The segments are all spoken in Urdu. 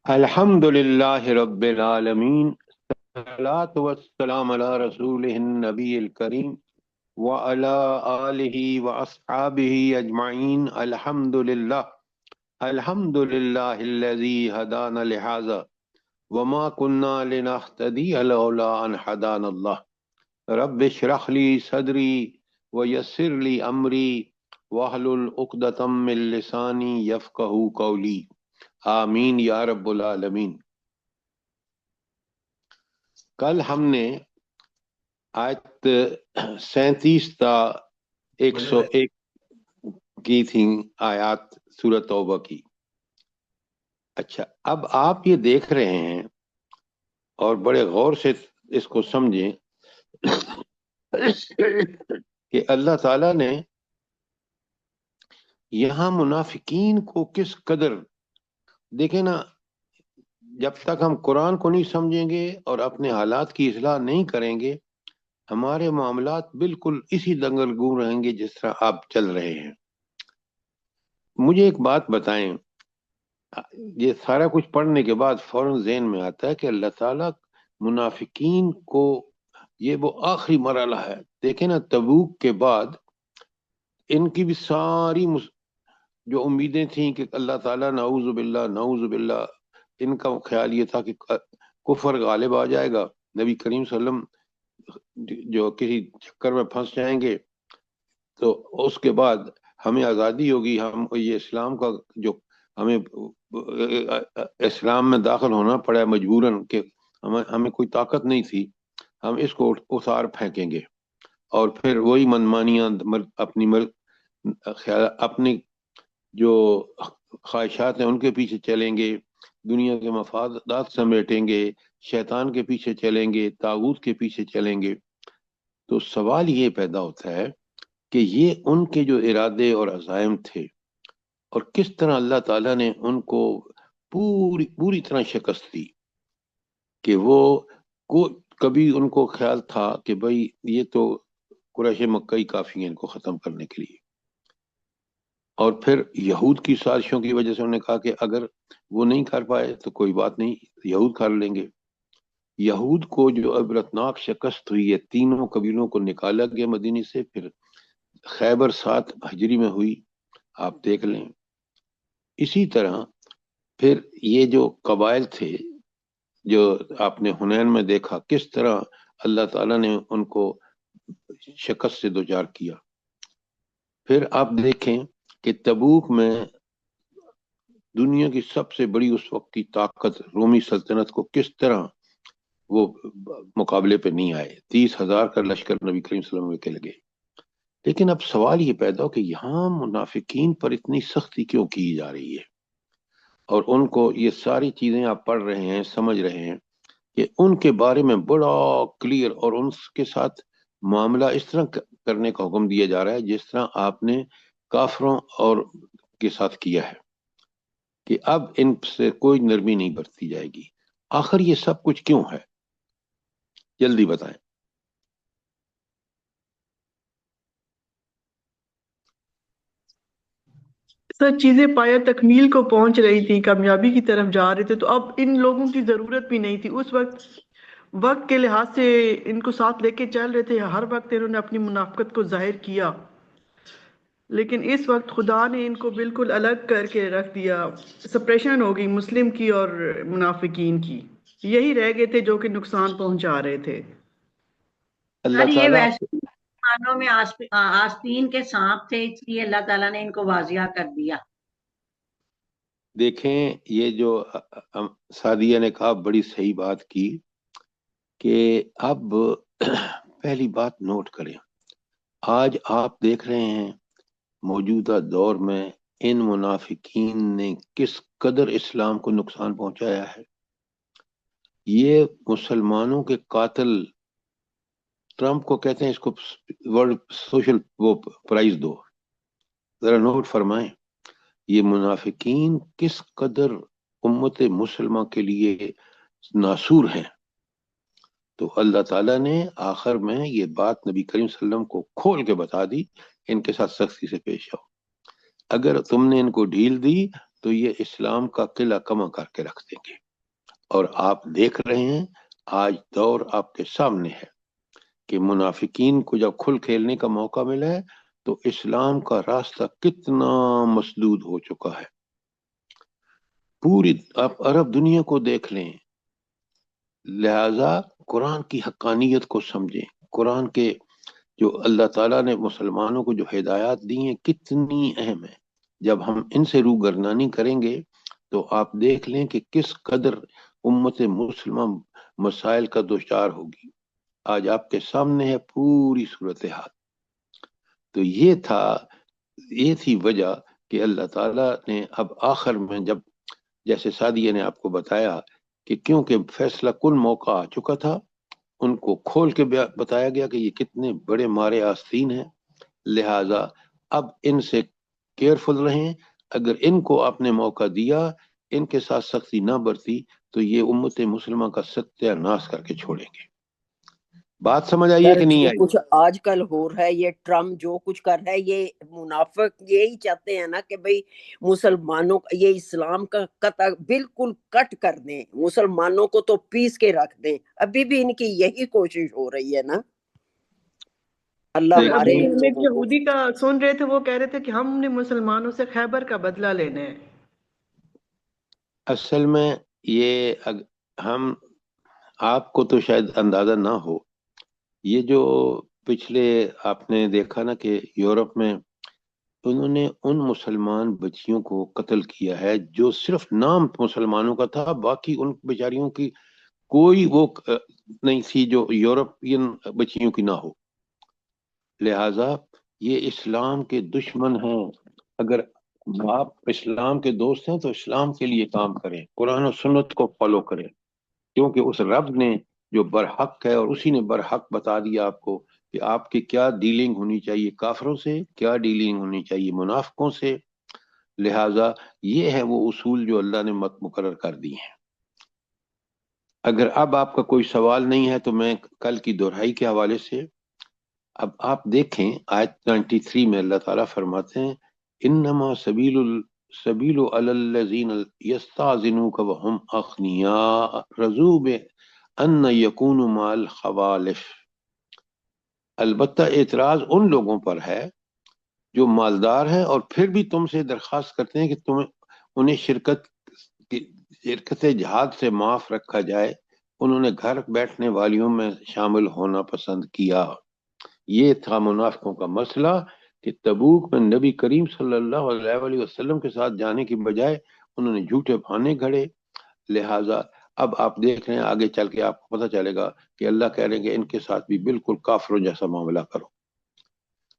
الحمد للہ رب العالمین، الصلاۃ والسلام علی رسولہ النبی الکریم وعلی آلہ واصحابہ اجمعین۔ الحمد للہ الذی ہدانا لہذا وما كنا لنهتدی لولا ان ہدانا اللہ۔ رب اشرح لی صدری ویسر لی امری واحلل عقدۃ من لسانی یفقہوا قولی، آمین یا رب العالمین۔ کل ہم نے آیت 37 تا 101 کی تھی آیات سورۃ توبہ کی۔ اچھا، اب آپ یہ دیکھ رہے ہیں اور بڑے غور سے اس کو سمجھیں کہ اللہ تعالیٰ نے یہاں منافقین کو کس قدر، دیکھیں نا، جب تک ہم قرآن کو نہیں سمجھیں گے اور اپنے حالات کی اصلاح نہیں کریں گے، ہمارے معاملات بالکل اسی دنگل گوں رہیں گے جس طرح آپ چل رہے ہیں۔ مجھے ایک بات بتائیں، یہ سارا کچھ پڑھنے کے بعد فوراً ذہن میں آتا ہے کہ اللہ تعالیٰ منافقین کو، یہ وہ آخری مرحلہ ہے۔ دیکھیں نا، تبوک کے بعد ان کی بھی ساری جو امیدیں تھیں کہ اللہ تعالیٰ نعوذ باللہ نعوذ باللہ، ان کا خیال یہ تھا کہ کفر غالب آ جائے گا، نبی کریم صلی اللہ علیہ وسلم جو کسی چکر میں پھنس جائیں گے تو اس کے بعد ہمیں آزادی ہوگی، ہم یہ اسلام کا جو ہمیں اسلام میں داخل ہونا پڑا ہے مجبوراً، کہ ہمیں کوئی طاقت نہیں تھی، ہم اس کو اتار پھینکیں گے اور پھر وہی منمانیاں اپنی جو خواہشات ہیں ان کے پیچھے چلیں گے، دنیا کے مفادات سمیٹیں گے، شیطان کے پیچھے چلیں گے، طاغوت کے پیچھے چلیں گے۔ تو سوال یہ پیدا ہوتا ہے کہ یہ ان کے جو ارادے اور عزائم تھے، اور کس طرح اللہ تعالیٰ نے ان کو پوری طرح شکست دی، کہ وہ کبھی ان کو خیال تھا کہ بھئی یہ تو قریش مکہ ہی کافی ہیں ان کو ختم کرنے کے لیے، اور پھر یہود کی سازشوں کی وجہ سے انہوں نے کہا کہ اگر وہ نہیں کر پائے تو کوئی بات نہیں، یہود کر لیں گے۔ یہود کو جو عبرتناک شکست ہوئی ہے، تینوں قبیلوں کو نکالا گیا مدینے سے، پھر خیبر 7 ہجری میں ہوئی، آپ دیکھ لیں۔ اسی طرح پھر یہ جو قبائل تھے جو آپ نے حنین میں دیکھا، کس طرح اللہ تعالیٰ نے ان کو شکست سے دوچار کیا۔ پھر آپ دیکھیں کہ تبوک میں دنیا کی سب سے بڑی اس وقت کی طاقت رومی سلطنت کو کس طرح وہ مقابلے پہ نہیں آئے، 30,000 کا لشکر نبی کریم صلی اللہ علیہ وسلم کے لگے۔ لیکن اب سوال یہ پیدا ہو کہ یہاں منافقین پر اتنی سختی کیوں کی جا رہی ہے، اور ان کو یہ ساری چیزیں آپ پڑھ رہے ہیں، سمجھ رہے ہیں کہ ان کے بارے میں بڑا کلیئر، اور ان کے ساتھ معاملہ اس طرح کرنے کا حکم دیا جا رہا ہے جس طرح آپ نے کافروں اور کے ساتھ کیا ہے، کہ اب ان سے کوئی نرمی نہیں برتی جائے گی۔ آخر یہ سب کچھ کیوں ہے؟ جلدی بتائیں۔ سر، چیزیں پایا تکمیل کو پہنچ رہی تھی، کامیابی کی طرف جا رہے تھے، تو اب ان لوگوں کی ضرورت بھی نہیں تھی۔ اس وقت کے لحاظ سے ان کو ساتھ لے کے چل رہے تھے، ہر وقت انہوں نے اپنی منافقت کو ظاہر کیا، لیکن اس وقت خدا نے ان کو بالکل الگ کر کے رکھ دیا۔ سپریشن ہو گئی مسلم کی اور منافقین کی، یہی رہ گئے تھے جو کہ نقصان پہنچا رہے تھے۔ اللہ سر، یہ تعالیٰ ویسے مسلمانوں میں آستین کے سانپ تھے، اس لیے اللہ تعالیٰ نے ان کو واضح کر دیا۔ دیکھیں، یہ جو سعدیہ نے کہا بڑی صحیح بات کی، کہ اب پہلی بات نوٹ کریں، آج آپ دیکھ رہے ہیں موجودہ دور میں ان منافقین نے کس قدر اسلام کو نقصان پہنچایا ہے۔ یہ مسلمانوں کے قاتل، ٹرمپ کو کہتے ہیں اس کو ورلڈ سوشل وہ پرائز دو، ذرا نوٹ فرمائیں یہ منافقین کس قدر امت مسلمہ کے لیے ناصور ہیں۔ تو اللہ تعالیٰ نے آخر میں یہ بات نبی کریم صلی اللہ علیہ وسلم کو کھول کے بتا دی، ان کے ساتھ سختی سے پیش آؤ، اگر تم نے ان کو ڈھیل دی تو یہ اسلام کا قلعہ کما کر کے رکھ دیں گے. اور آپ دیکھ رہے ہیں آج دور آپ کے سامنے ہے کہ منافقین کو جب کھل کھیلنے کا موقع ملا ہے تو اسلام کا راستہ کتنا مسدود ہو چکا ہے. پوری آپ عرب دنیا کو دیکھ لیں. لہذا قرآن کی حقانیت کو سمجھیں. قرآن کے جو اللہ تعالیٰ نے مسلمانوں کو جو ہدایات دی ہیں کتنی اہم ہیں. جب ہم ان سے روگردانی کریں گے تو آپ دیکھ لیں کہ کس قدر امت مسلمہ مسائل کا دچار ہوگی. آج آپ کے سامنے ہے پوری صورتحال. تو یہ تھی وجہ کہ اللہ تعالیٰ نے اب آخر میں جب جیسے سعدیہ نے آپ کو بتایا کہ کیونکہ فیصلہ کن موقع آ چکا تھا، ان کو کھول کے بتایا گیا کہ یہ کتنے بڑے مارے آستین ہیں، لہٰذا اب ان سے کیئرفل رہیں. اگر ان کو آپ نے موقع دیا، ان کے ساتھ سختی نہ برتی تو یہ امت مسلمہ کا ستیہ ناش کر کے چھوڑیں گے. بات سمجھ آئی ہے سر کہ نہیں جو آئی؟ کچھ آج کل ہو رہا ہے، یہ ٹرمپ جو کچھ کر رہا ہے، یہ منافق یہی چاہتے ہیں نا کہ بھئی مسلمانوں یہ اسلام کا قطع بالکل کٹ کر دیں، مسلمانوں کو تو پیس کے رکھ دیں. ابھی بھی ان کی یہی کوشش ہو رہی ہے نا. اللہ سر ابھی ہمارے ہم ایک لوگوں کو. یہودی کا سن رہے تھے، وہ کہہ رہے تھے کہ ہم نے مسلمانوں سے خیبر کا بدلہ لینا ہے. اصل میں یہ ہم آپ کو تو شاید اندازہ نہ ہو، یہ جو پچھلے آپ نے دیکھا نا کہ یورپ میں انہوں نے ان مسلمان بچیوں کو قتل کیا ہے جو صرف نام مسلمانوں کا تھا، باقی ان بیچاریوں کی کوئی وہ نہیں تھی جو یورپین بچیوں کی نہ ہو. لہذا یہ اسلام کے دشمن ہیں. اگر آپ اسلام کے دوست ہیں تو اسلام کے لیے کام کریں، قرآن و سنت کو فالو کریں، کیونکہ اس رب نے جو برحق ہے اور اسی نے برحق بتا دیا آپ کو کہ آپ کی کیا ڈیلنگ ہونی چاہیے کافروں سے، کیا ڈیلنگ ہونی چاہیے منافقوں سے. لہٰذا یہ ہے وہ اصول جو اللہ نے مقرر کر دی ہیں. اگر اب آپ کا کوئی سوال نہیں ہے تو میں کل کی دہرائی کے حوالے سے اب آپ دیکھیں آیت 93 میں اللہ تعالیٰ فرماتے ہیں انما سبیل علی الذین یستاذنوک وهم اغنیاء رضوا بان یکونوا مع الخوالف. البتہ اعتراض ان لوگوں پر ہے جو مالدار ہیں اور پھر بھی تم سے درخواست کرتے ہیں کہ انہیں شرکت جہاد سے معاف رکھا جائے. انہوں نے گھر بیٹھنے والیوں میں شامل ہونا پسند کیا. یہ تھا منافقوں کا مسئلہ کہ تبوک میں نبی کریم صلی اللہ علیہ وسلم کے ساتھ جانے کی بجائے انہوں نے جھوٹے بہانے گھڑے. لہٰذا اب آپ دیکھ رہے ہیں آگے چل کے آپ کو پتہ چلے گا کہ اللہ کہہ رہے ہیں کہ ان کے ساتھ بھی بالکل کافروں جیسا معاملہ کرو.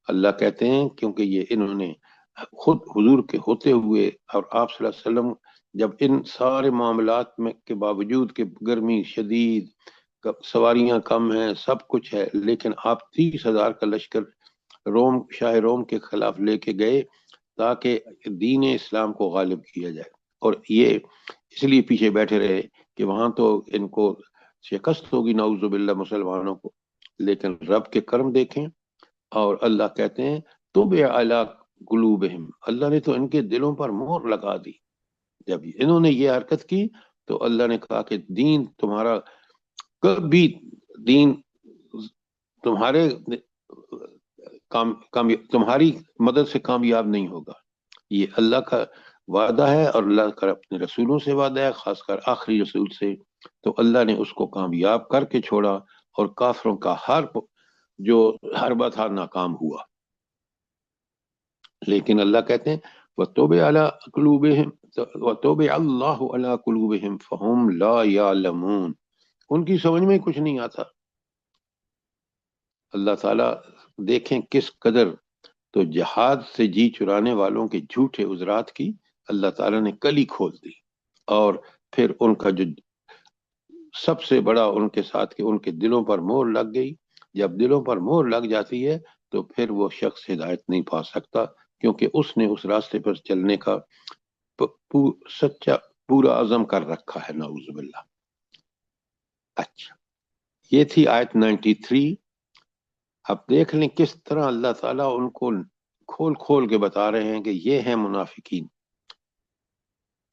اللہ کہتے ہیں کیونکہ یہ انہوں نے خود حضور کے ہوتے ہوئے اور آپ صلی اللہ علیہ وسلم جب ان سارے معاملات میں کے باوجود کہ گرمی شدید، سواریاں کم ہیں، سب کچھ ہے، لیکن آپ 30,000 کا لشکر شاہ روم کے خلاف لے کے گئے تاکہ دین اسلام کو غالب کیا جائے. اور یہ اس لیے پیچھے بیٹھے رہے کہ وہاں تو ان کو شکست ہوگی نعوذ باللہ مسلمانوں کو. لیکن رب کے کرم دیکھیں اور اللہ کہتے ہیں طبع علی قلوبہم، اللہ نے تو ان کے دلوں پر مہر لگا دی. جب انہوں نے یہ حرکت کی تو اللہ نے کہا کہ دین تمہارا کبھی دین تمہاری مدد سے کامیاب نہیں ہوگا. یہ اللہ کا وعدہ ہے اور اللہ کا اپنے رسولوں سے وعدہ ہے، خاص کر آخری رسول سے. تو اللہ نے اس کو کامیاب کر کے چھوڑا اور کافروں کا ہر بات ناکام ہوا. لیکن اللہ کہتے ہیں وَطُبِعَ عَلَىٰ قُلُوبِهِمْ وَطُبِعَ اللَّهُ عَلَىٰ قُلُوبِهِمْ فَهُمْ لَا يَعْلَمُونَ. ان کی سمجھ میں کچھ نہیں آتا. اللہ تعالیٰ دیکھیں کس قدر تو جہاد سے جی چرانے والوں کے جھوٹے عذرات کی اللہ تعالیٰ نے کلی کھول دی. اور پھر ان کا جو سب سے بڑا ان کے ساتھ کہ ان کے دلوں پر مہر لگ گئی. جب دلوں پر مہر لگ جاتی ہے تو پھر وہ شخص ہدایت نہیں پا سکتا، کیونکہ اس نے اس راستے پر چلنے کا سچا پورا عزم کر رکھا ہے نعوذ باللہ. اچھا، یہ تھی آیت 93. اب دیکھ لیں کس طرح اللہ تعالیٰ ان کو کھول کھول کے بتا رہے ہیں کہ یہ ہیں منافقین.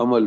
عمل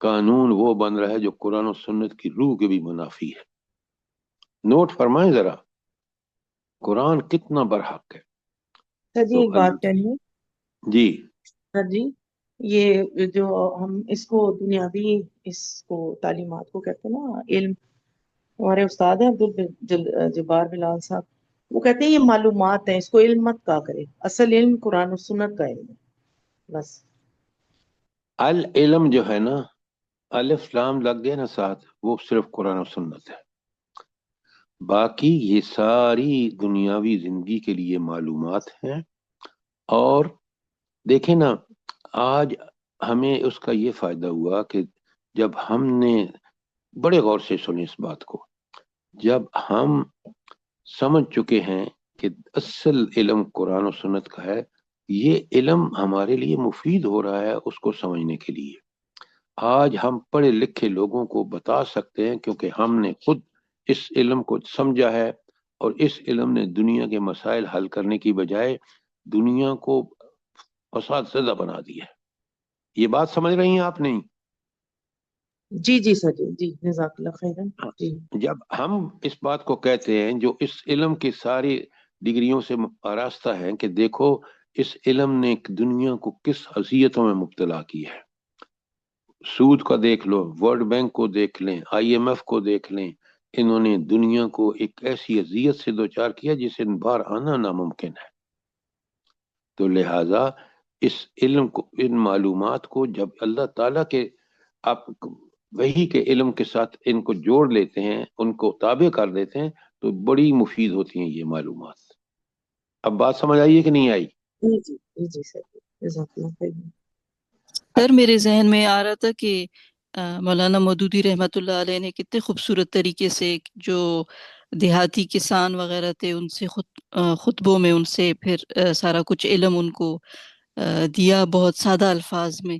قانون وہ بن رہا ہے جو قرآن و سنت کی روح کے بھی منافی ہے. نوٹ فرمائیں ذرا قرآن کتنا برحق ہے. سر جی تو ایک بات کرنی ہے. جی سر جی یہ جو ہم اس کو دنیاوی اس کو تعلیمات کو کہتے ہیں نا علم، ہمارے استاد ہیں عبدالجبار بلال صاحب، وہ کہتے ہیں یہ معلومات ہیں، اس کو علم مت کہا کرے، اصل علم قرآن و سنت کا علم ہے بس. العلم جو ہے نا، الف لام لگ گئے نا ساتھ، وہ صرف قرآن و سنت ہے. باقی یہ ساری دنیاوی زندگی کے لیے معلومات ہیں. اور دیکھیں نا، آج ہمیں اس کا یہ فائدہ ہوا کہ جب ہم نے بڑے غور سے سنی اس بات کو، جب ہم سمجھ چکے ہیں کہ اصل علم قرآن و سنت کا ہے، یہ علم ہمارے لیے مفید ہو رہا ہے اس کو سمجھنے کے لیے. آج ہم پڑھے لکھے لوگوں کو بتا سکتے ہیں کیونکہ ہم نے خود اس علم کو سمجھا ہے، اور اس علم نے دنیا کے مسائل حل کرنے کی بجائے دنیا کو فساد زدہ بنا دیا ہے. یہ بات سمجھ رہی ہیں آپ نہیں؟ جی جی سر جی جی جزاک اللہ خیرن. جی جب ہم اس بات کو کہتے ہیں جو اس علم کی ساری ڈگریوں سے آراستہ ہیں کہ دیکھو اس علم نے دنیا کو کس اذیتوں میں مبتلا کی ہے. سود کا دیکھ لو، ورلڈ بینک کو دیکھ لیں، IMF کو دیکھ لیں، انہوں نے دنیا کو ایک ایسی اذیت سے دوچار کیا جسے باہر آنا ناممکن ہے. تو لہٰذا اس علم کو، ان معلومات کو جب اللہ تعالیٰ کے آپ وحی کے علم کے ساتھ ان کو جوڑ لیتے ہیں، ان کو تابع کر دیتے ہیں، تو بڑی مفید ہوتی ہیں یہ معلومات. اب بات سمجھ آئیے کہ نہیں آئی؟ جی جی جی جی سر جزاک اللہ خیرن. سر میرے ذہن میں آ رہا تھا کہ مولانا مودودی رحمۃ اللہ علیہ نے کتنے خوبصورت طریقے سے جو دیہاتی کسان وغیرہ تھے ان سے خطبوں میں ان سے پھر سارا کچھ علم ان کو دیا بہت سادہ الفاظ میں.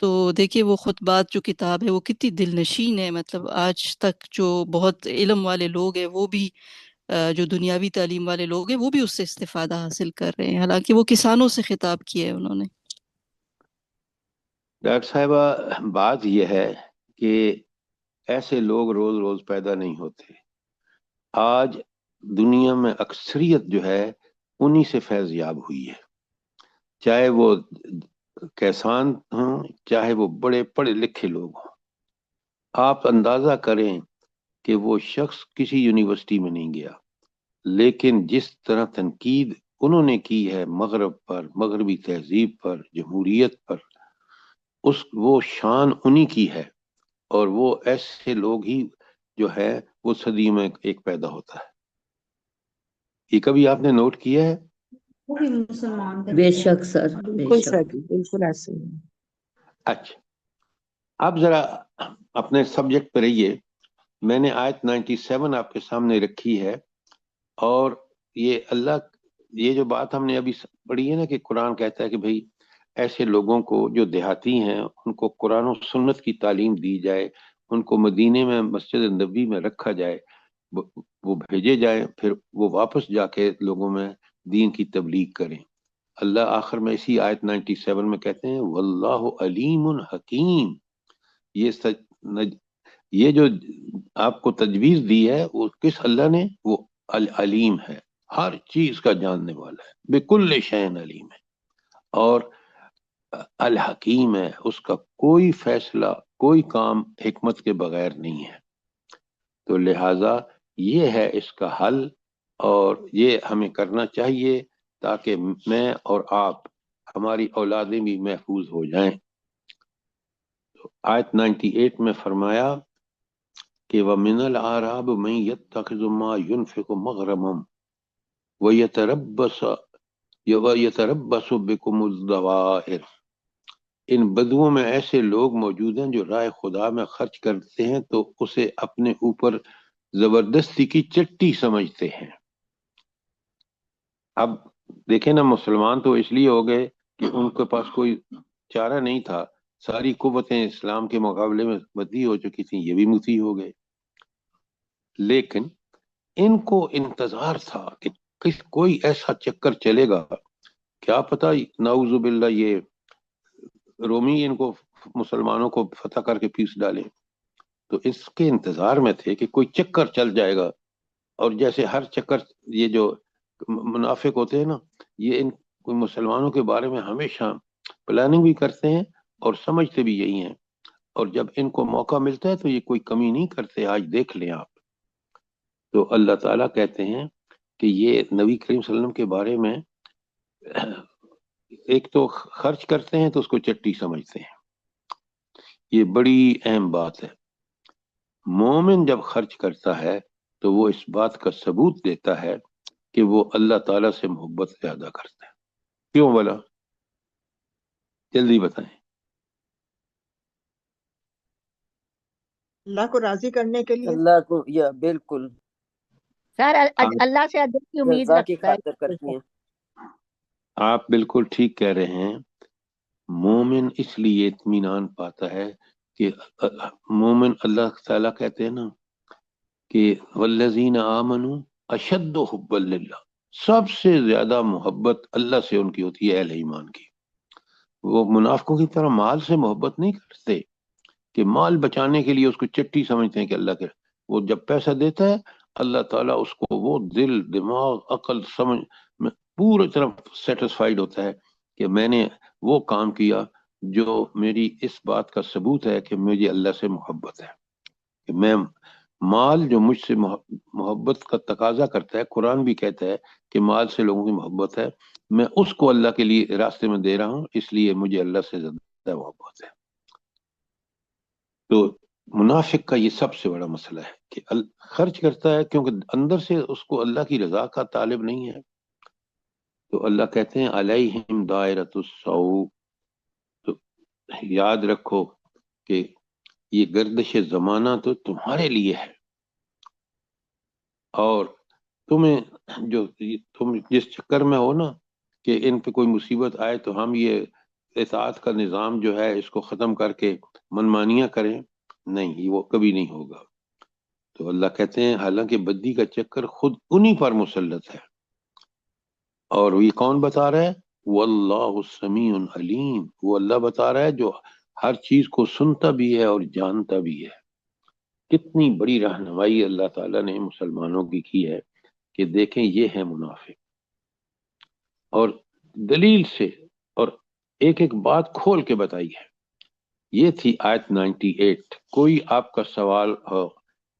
تو دیکھیے وہ خطبات جو کتاب ہے وہ کتنی دل نشین ہے. مطلب آج تک جو بہت علم والے لوگ ہیں وہ بھی جو دنیاوی تعلیم والے لوگ ہیں وہ بھی اس سے استفادہ حاصل کر رہے ہیں، حالانکہ وہ کسانوں سے خطاب کیا ہے انہوں نے. ڈاکٹر صاحبہ بات یہ ہے کہ ایسے لوگ روز روز پیدا نہیں ہوتے. آج دنیا میں اکثریت جو ہے انہی سے فیض یاب ہوئی ہے، چاہے وہ کسان ہوں چاہے وہ بڑے پڑھے لکھے لوگ ہوں. آپ اندازہ کریں کہ وہ شخص کسی یونیورسٹی میں نہیں گیا، لیکن جس طرح تنقید انہوں نے کی ہے مغرب پر، مغربی تہذیب پر، جمہوریت پر، وہ شان انہی کی ہے. اور وہ ایسے لوگ ہی جو ہے وہ صدی میں ایک پیدا ہوتا ہے. یہ کبھی آپ نے نوٹ کیا ہے؟ وہ بھی مسلمان بے شک سر، بے بالکل شک. سر جی بالکل ایسے ہی. اچھا، اب ذرا اپنے سبجیکٹ پہ رہیے. میں نے آیت 97 آپ کے سامنے رکھی ہے، اور یہ جو بات ہم نے ابھی پڑھی ہے نا کہ قرآن کہتا ہے کہ بھئی ایسے لوگوں کو جو دیہاتی ہیں ان کو قرآن و سنت کی تعلیم دی جائے، ان کو مدینے میں مسجد نبی میں رکھا جائے، وہ بھیجے جائیں، پھر وہ واپس جا کے لوگوں میں دین کی تبلیغ کریں. اللہ آخر میں اسی آیت 97 میں کہتے ہیں واللہ علیم حکیم. یہ جو آپ کو تجویز دی ہے وہ کس اللہ نے؟ وہ العلیم ہے، ہر چیز کا جاننے والا ہے، بکل شیء علیم ہے، اور الحکیم ہے، اس کا کوئی فیصلہ کوئی کام حکمت کے بغیر نہیں ہے. تو لہٰذا یہ ہے اس کا حل، اور یہ ہمیں کرنا چاہیے تاکہ میں اور آپ، ہماری اولادیں بھی محفوظ ہو جائیں. تو آیت 98 میں فرمایا کہ وَمِنَ الْأَعْرَابِ مَن يَتَّخِذُ مَا يُنْفِقُ مَغْرَمًا وَيَتَرَبَّصُ بِكُمُ الدَّوَائِرَ. ان بدوؤں میں ایسے لوگ موجود ہیں جو راہ خدا میں خرچ کرتے ہیں تو اسے اپنے اوپر زبردستی کی چٹی سمجھتے ہیں. اب دیکھیں نا، مسلمان تو اس لیے ہو گئے کہ ان کے پاس کوئی چارہ نہیں تھا، ساری قوتیں اسلام کے مقابلے میں مدعی ہو چکی تھیں، یہ بھی مطیع ہو گئے. لیکن ان کو انتظار تھا کہ کوئی ایسا چکر چلے گا، کیا پتہ نعوذ باللہ یہ رومی ان کو مسلمانوں کو فتح کر کے پیس ڈالیں. تو اس کے انتظار میں تھے کہ کوئی چکر چل جائے گا. اور جیسے ہر چکر یہ جو منافق ہوتے ہیں نا, یہ ان مسلمانوں کے بارے میں ہمیشہ پلاننگ بھی کرتے ہیں اور سمجھتے بھی یہی ہیں, اور جب ان کو موقع ملتا ہے تو یہ کوئی کمی نہیں کرتے. آج دیکھ لیں آپ. تو اللہ تعالیٰ کہتے ہیں کہ یہ نبی کریم صلی اللہ علیہ وسلم کے بارے میں ایک تو خرچ کرتے ہیں تو اس کو چٹی سمجھتے ہیں. یہ بڑی اہم بات ہے. مومن جب خرچ کرتا ہے تو وہ اس بات کا ثبوت دیتا ہے کہ وہ اللہ تعالیٰ سے محبت زیادہ کرتا ہے. کیوں بولا؟ جلدی بتائیں. اللہ کو راضی کرنے کے لیے. اللہ کو, یا بالکل سر آپ اللہ سے اجر کی امید رضا کی رکھتا ہے. خاطر کرتی ہیں. آپ بالکل ٹھیک کہہ رہے ہیں. مومن اس لیے اطمینان پاتا ہے کہ مومن, اللہ تعالیٰ کہتے ہیں نا کہ والذین آمنوا اشد حبا للہ, سب سے زیادہ محبت اللہ سے ان کی ہوتی ہے, اہل ایمان کی. وہ منافقوں کی طرح مال سے محبت نہیں کرتے کہ مال بچانے کے لیے اس کو چٹی سمجھتے ہیں کہ اللہ کے. وہ جب پیسہ دیتا ہے اللہ تعالیٰ اس کو وہ دل, دماغ, عقل, سمجھ میں پورے طرح سیٹسفائیڈ ہوتا ہے کہ میں نے وہ کام کیا جو میری اس بات کا ثبوت ہے کہ مجھے اللہ سے محبت ہے. کہ میں مال جو مجھ سے محبت کا تقاضا کرتا ہے, قرآن بھی کہتا ہے کہ مال سے لوگوں کی محبت ہے, میں اس کو اللہ کے لیے راستے میں دے رہا ہوں, اس لیے مجھے اللہ سے زیادہ محبت ہے. تو منافق کا یہ سب سے بڑا مسئلہ ہے کہ خرچ کرتا ہے کیونکہ اندر سے اس کو اللہ کی رضا کا طالب نہیں ہے. تو اللہ کہتے ہیں علیہم دائرۃ السوء. تو یاد رکھو کہ یہ گردش زمانہ تو تمہارے لیے ہے, اور تمہیں جو تم جس چکر میں ہو نا کہ ان پہ کوئی مصیبت آئے تو ہم یہ اطاعت کا نظام جو ہے اس کو ختم کر کے منمانیاں کریں, نہیں, وہ کبھی نہیں ہوگا. تو اللہ کہتے ہیں حالانکہ بدی کا چکر خود انہی پر مسلط ہے. اور یہ کون بتا رہا ہے؟ واللہ سمیع علیم. وہ اللہ بتا رہا ہے جو ہر چیز کو سنتا بھی ہے اور جانتا بھی ہے. کتنی بڑی رہنمائی اللہ تعالیٰ نے مسلمانوں کی ہے کہ دیکھیں یہ ہے منافق. اور دلیل سے اور ایک ایک بات کھول کے بتائی ہے. یہ تھی آیت 98. کوئی آپ کا سوال ہو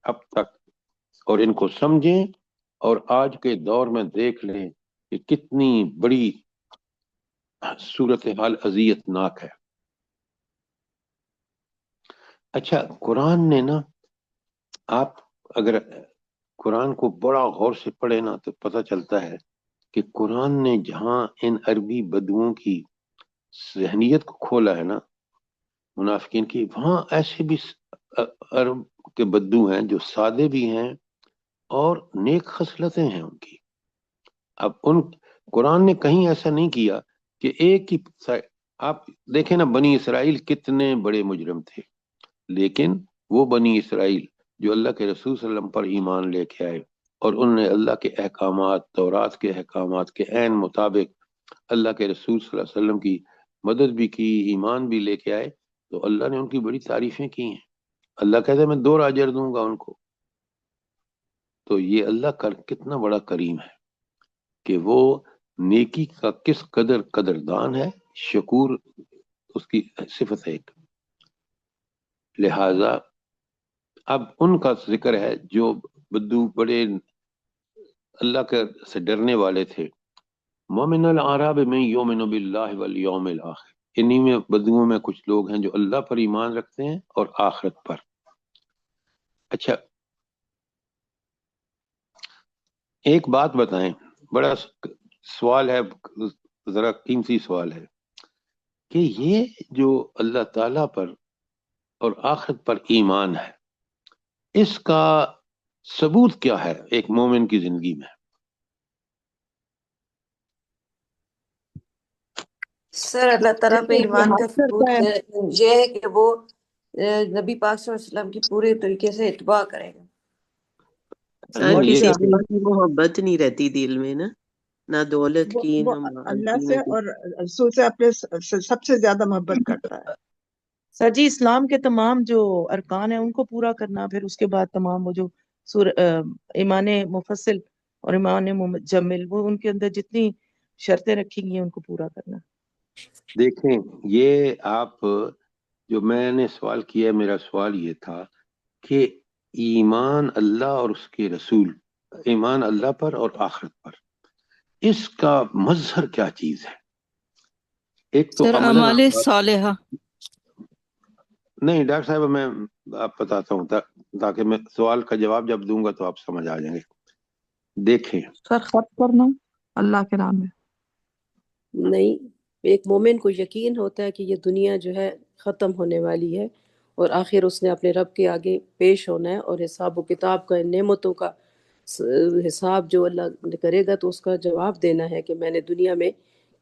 اب تک اور ان کو سمجھیں, اور آج کے دور میں دیکھ لیں کہ کتنی بڑی صورتحال اذیت ناک ہے. اچھا, قرآن نے نا, آپ اگر قرآن کو بڑا غور سے پڑھے نا تو پتہ چلتا ہے کہ قرآن نے جہاں ان عربی بدوؤں کی ذہنیت کو کھولا ہے نا, منافقین کی, وہاں ایسے بھی عرب کے بدو ہیں جو سادے بھی ہیں اور نیک خصلتیں ہیں ان کی. اب قرآن نے کہیں ایسا نہیں کیا کہ ایک ہی. آپ دیکھیں نا بنی اسرائیل کتنے بڑے مجرم تھے, لیکن وہ بنی اسرائیل جو اللہ کے رسول صلی اللہ علیہ وسلم پر ایمان لے کے آئے اور انہوں نے اللہ کے احکامات, تورات کے احکامات کے عین مطابق اللہ کے رسول صلی اللہ علیہ وسلم کی مدد بھی کی, ایمان بھی لے کے آئے, تو اللہ نے ان کی بڑی تعریفیں کی ہیں. اللہ کہتا ہے میں 2 اجر دوں گا ان کو. تو یہ اللہ کا کتنا بڑا کریم ہے کہ وہ نیکی کا کس قدر قدردان ہے, شکور اس کی صفت ہے ایک. لہذا اب ان کا ذکر ہے جو بدو بڑے اللہ کے سے ڈرنے والے تھے. مومن الاعراب من یؤمن باللہ والیوم الاخر. انہی میں بدوؤں میں کچھ لوگ ہیں جو اللہ پر ایمان رکھتے ہیں اور آخرت پر. اچھا, ایک بات بتائیں, بڑا سوال ہے, ذرا قیمتی سوال ہے, کہ یہ جو اللہ تعالیٰ پر اور آخرت پر ایمان ہے, اس کا ثبوت کیا ہے ایک مومن کی زندگی میں؟ سر اللہ تعالیٰ پہ ایمان کا ثبوت کرتا ہے. یہ ہے کہ وہ نبی پاک صلی اللہ علیہ وسلم کی پورے طریقے سے اتباع کرے گا. نہیں, سر کسی یہ اللہ کی محبت نہیں رہتی دل میں نا, نہ دولت کی, وہ نہ مال اللہ کی, سے نہ اور رسول سے اپنے سب سے زیادہ محبت کرتا ہے. سر جی اسلام کے تمام جو ارکان ہیں ان کو پورا کرنا، پھر اس کے بعد تمام وہ جو ایمان مفصل اور ایمان مجمل، وہ ان کے اندر جتنی شرطیں رکھی گئی ہیں ان کو پورا کرنا. دیکھیں یہ آپ جو میں نے سوال کیا، میرا سوال یہ تھا کہ ایمان اللہ اور اس کے رسول، ایمان اللہ پر اور آخرت پر، اس کا مظہر کیا چیز ہے؟ ایک تو سر عملاً اعمال صالحہ. نہیں ڈاکٹر صاحب، میں آپ بتاتا ہوں تاکہ میں سوال کا جواب جب دوں گا تو آپ سمجھ آ جائیں گے. دیکھیں سر خرچ کرنا اللہ کے راہ میں. نہیں، ایک مومن کو یقین ہوتا ہے کہ یہ دنیا جو ہے ختم ہونے والی ہے اور آخر اس نے اپنے رب کے آگے پیش ہونا ہے، اور حساب و کتاب کا، نعمتوں کا حساب جو اللہ کرے گا تو اس کا جواب دینا ہے کہ میں نے دنیا میں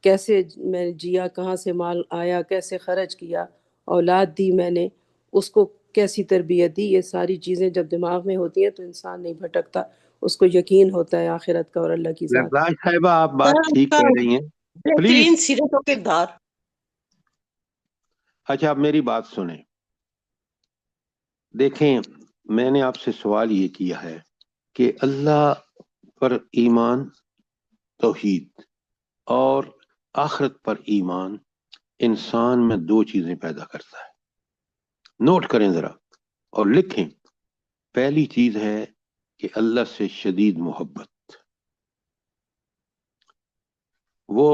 کیسے میں نے جیا، کہاں سے مال آیا، کیسے خرچ کیا، اولاد دی میں نے، اس کو کیسی تربیت دی. یہ ساری چیزیں جب دماغ میں ہوتی ہیں تو انسان نہیں بھٹکتا، اس کو یقین ہوتا ہے آخرت کا اور اللہ کی ذات. راج صاحبہ آپ بات ٹھیک کہہ رہی ہیں، بہترین پلیز. سیرت و کردار. اچھا آپ میری بات سنیں. دیکھیں میں نے آپ سے سوال یہ کیا ہے کہ اللہ پر ایمان، توحید اور آخرت پر ایمان انسان میں دو چیزیں پیدا کرتا ہے. نوٹ کریں ذرا اور لکھیں. پہلی چیز ہے کہ اللہ سے شدید محبت. وہ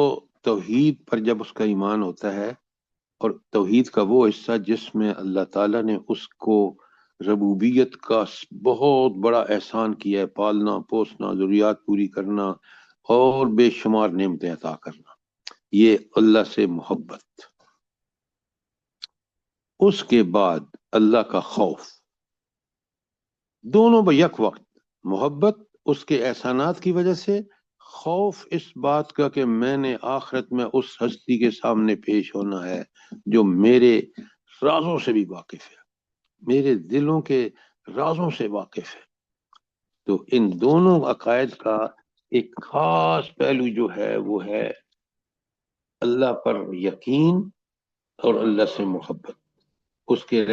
توحید پر جب اس کا ایمان ہوتا ہے، اور توحید کا وہ حصہ جس میں اللہ تعالیٰ نے اس کو ربوبیت کا بہت بڑا احسان کیا ہے، پالنا پوسنا، ضروریات پوری کرنا اور بے شمار نعمتیں عطا کرنا، یہ اللہ سے محبت. اس کے بعد اللہ کا خوف. دونوں بیک وقت، محبت اس کے احسانات کی وجہ سے، خوف اس بات کا کہ میں نے آخرت میں اس ہستی کے سامنے پیش ہونا ہے جو میرے رازوں سے بھی واقف ہے، میرے دلوں کے رازوں سے واقف ہے. تو ان دونوں عقائد کا ایک خاص پہلو جو ہے وہ ہے اللہ پر یقین اور اللہ سے محبت، اس کے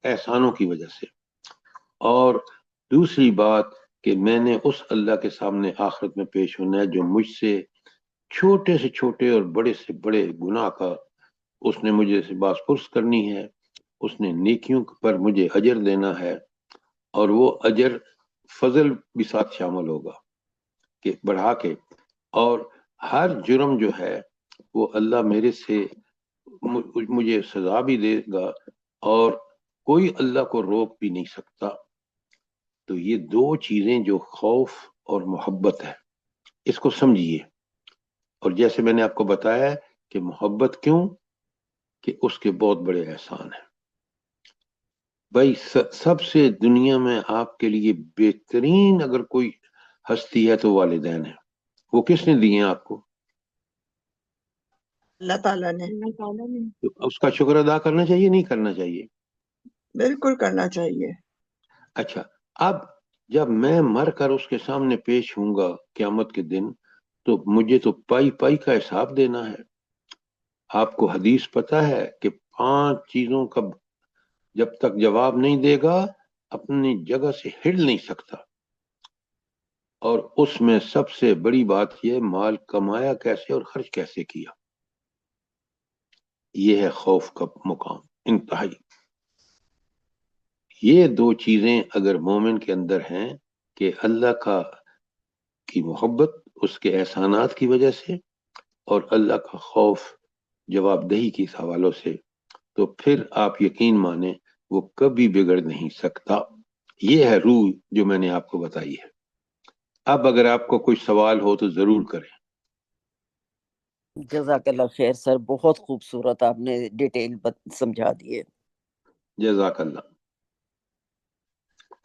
احسانوں کی وجہ سے. اور دوسری بات کہ میں نے اس اللہ کے سامنے آخرت میں پیش ہونا ہے جو مجھ سے چھوٹے سے چھوٹے اور بڑے سے بڑے گناہ کا اس نے مجھے سے باز پرس کرنی ہے، اس نے نیکیوں پر مجھے اجر دینا ہے، اور وہ اجر فضل بھی ساتھ شامل ہوگا کہ بڑھا کے. اور ہر جرم جو ہے وہ اللہ میرے سے مجھے سزا بھی دے گا، اور کوئی اللہ کو روک بھی نہیں سکتا. تو یہ دو چیزیں جو خوف اور محبت ہے، اس کو سمجھیے. اور جیسے میں نے آپ کو بتایا کہ محبت کیوں، کہ اس کے بہت بڑے احسان ہیں. بھائی سب سے دنیا میں آپ کے لیے بہترین اگر کوئی ہستی ہے تو والدین ہیں. وہ کس نے دیے ہیں آپ کو؟ اللہ تعالیٰ نے. تو اس کا شکر ادا کرنا چاہیے نہیں کرنا چاہیے؟ بالکل کرنا چاہیے. اچھا اب جب میں مر کر اس کے سامنے پیش ہوں گا قیامت کے دن، تو مجھے تو پائی پائی کا حساب دینا ہے. آپ کو حدیث پتہ ہے کہ 5 چیزوں کا جب تک جواب نہیں دے گا اپنی جگہ سے ہل نہیں سکتا. اور اس میں سب سے بڑی بات یہ مال کمایا کیسے اور خرچ کیسے کیا. یہ ہے خوف کا مقام انتہائی. یہ دو چیزیں اگر مومن کے اندر ہیں کہ اللہ کی محبت اس کے احسانات کی وجہ سے اور اللہ کا خوف جواب دہی کے حوالوں سے، تو پھر آپ یقین مانیں وہ کبھی بگڑ نہیں سکتا. یہ ہے روح جو میں نے آپ کو بتائی ہے. اب اگر آپ کو کوئی سوال ہو تو ضرور کریں. جزاک اللہ خیر سر، بہت خوبصورت آپ نے ڈیٹیل سمجھا دیے. جزاک اللہ.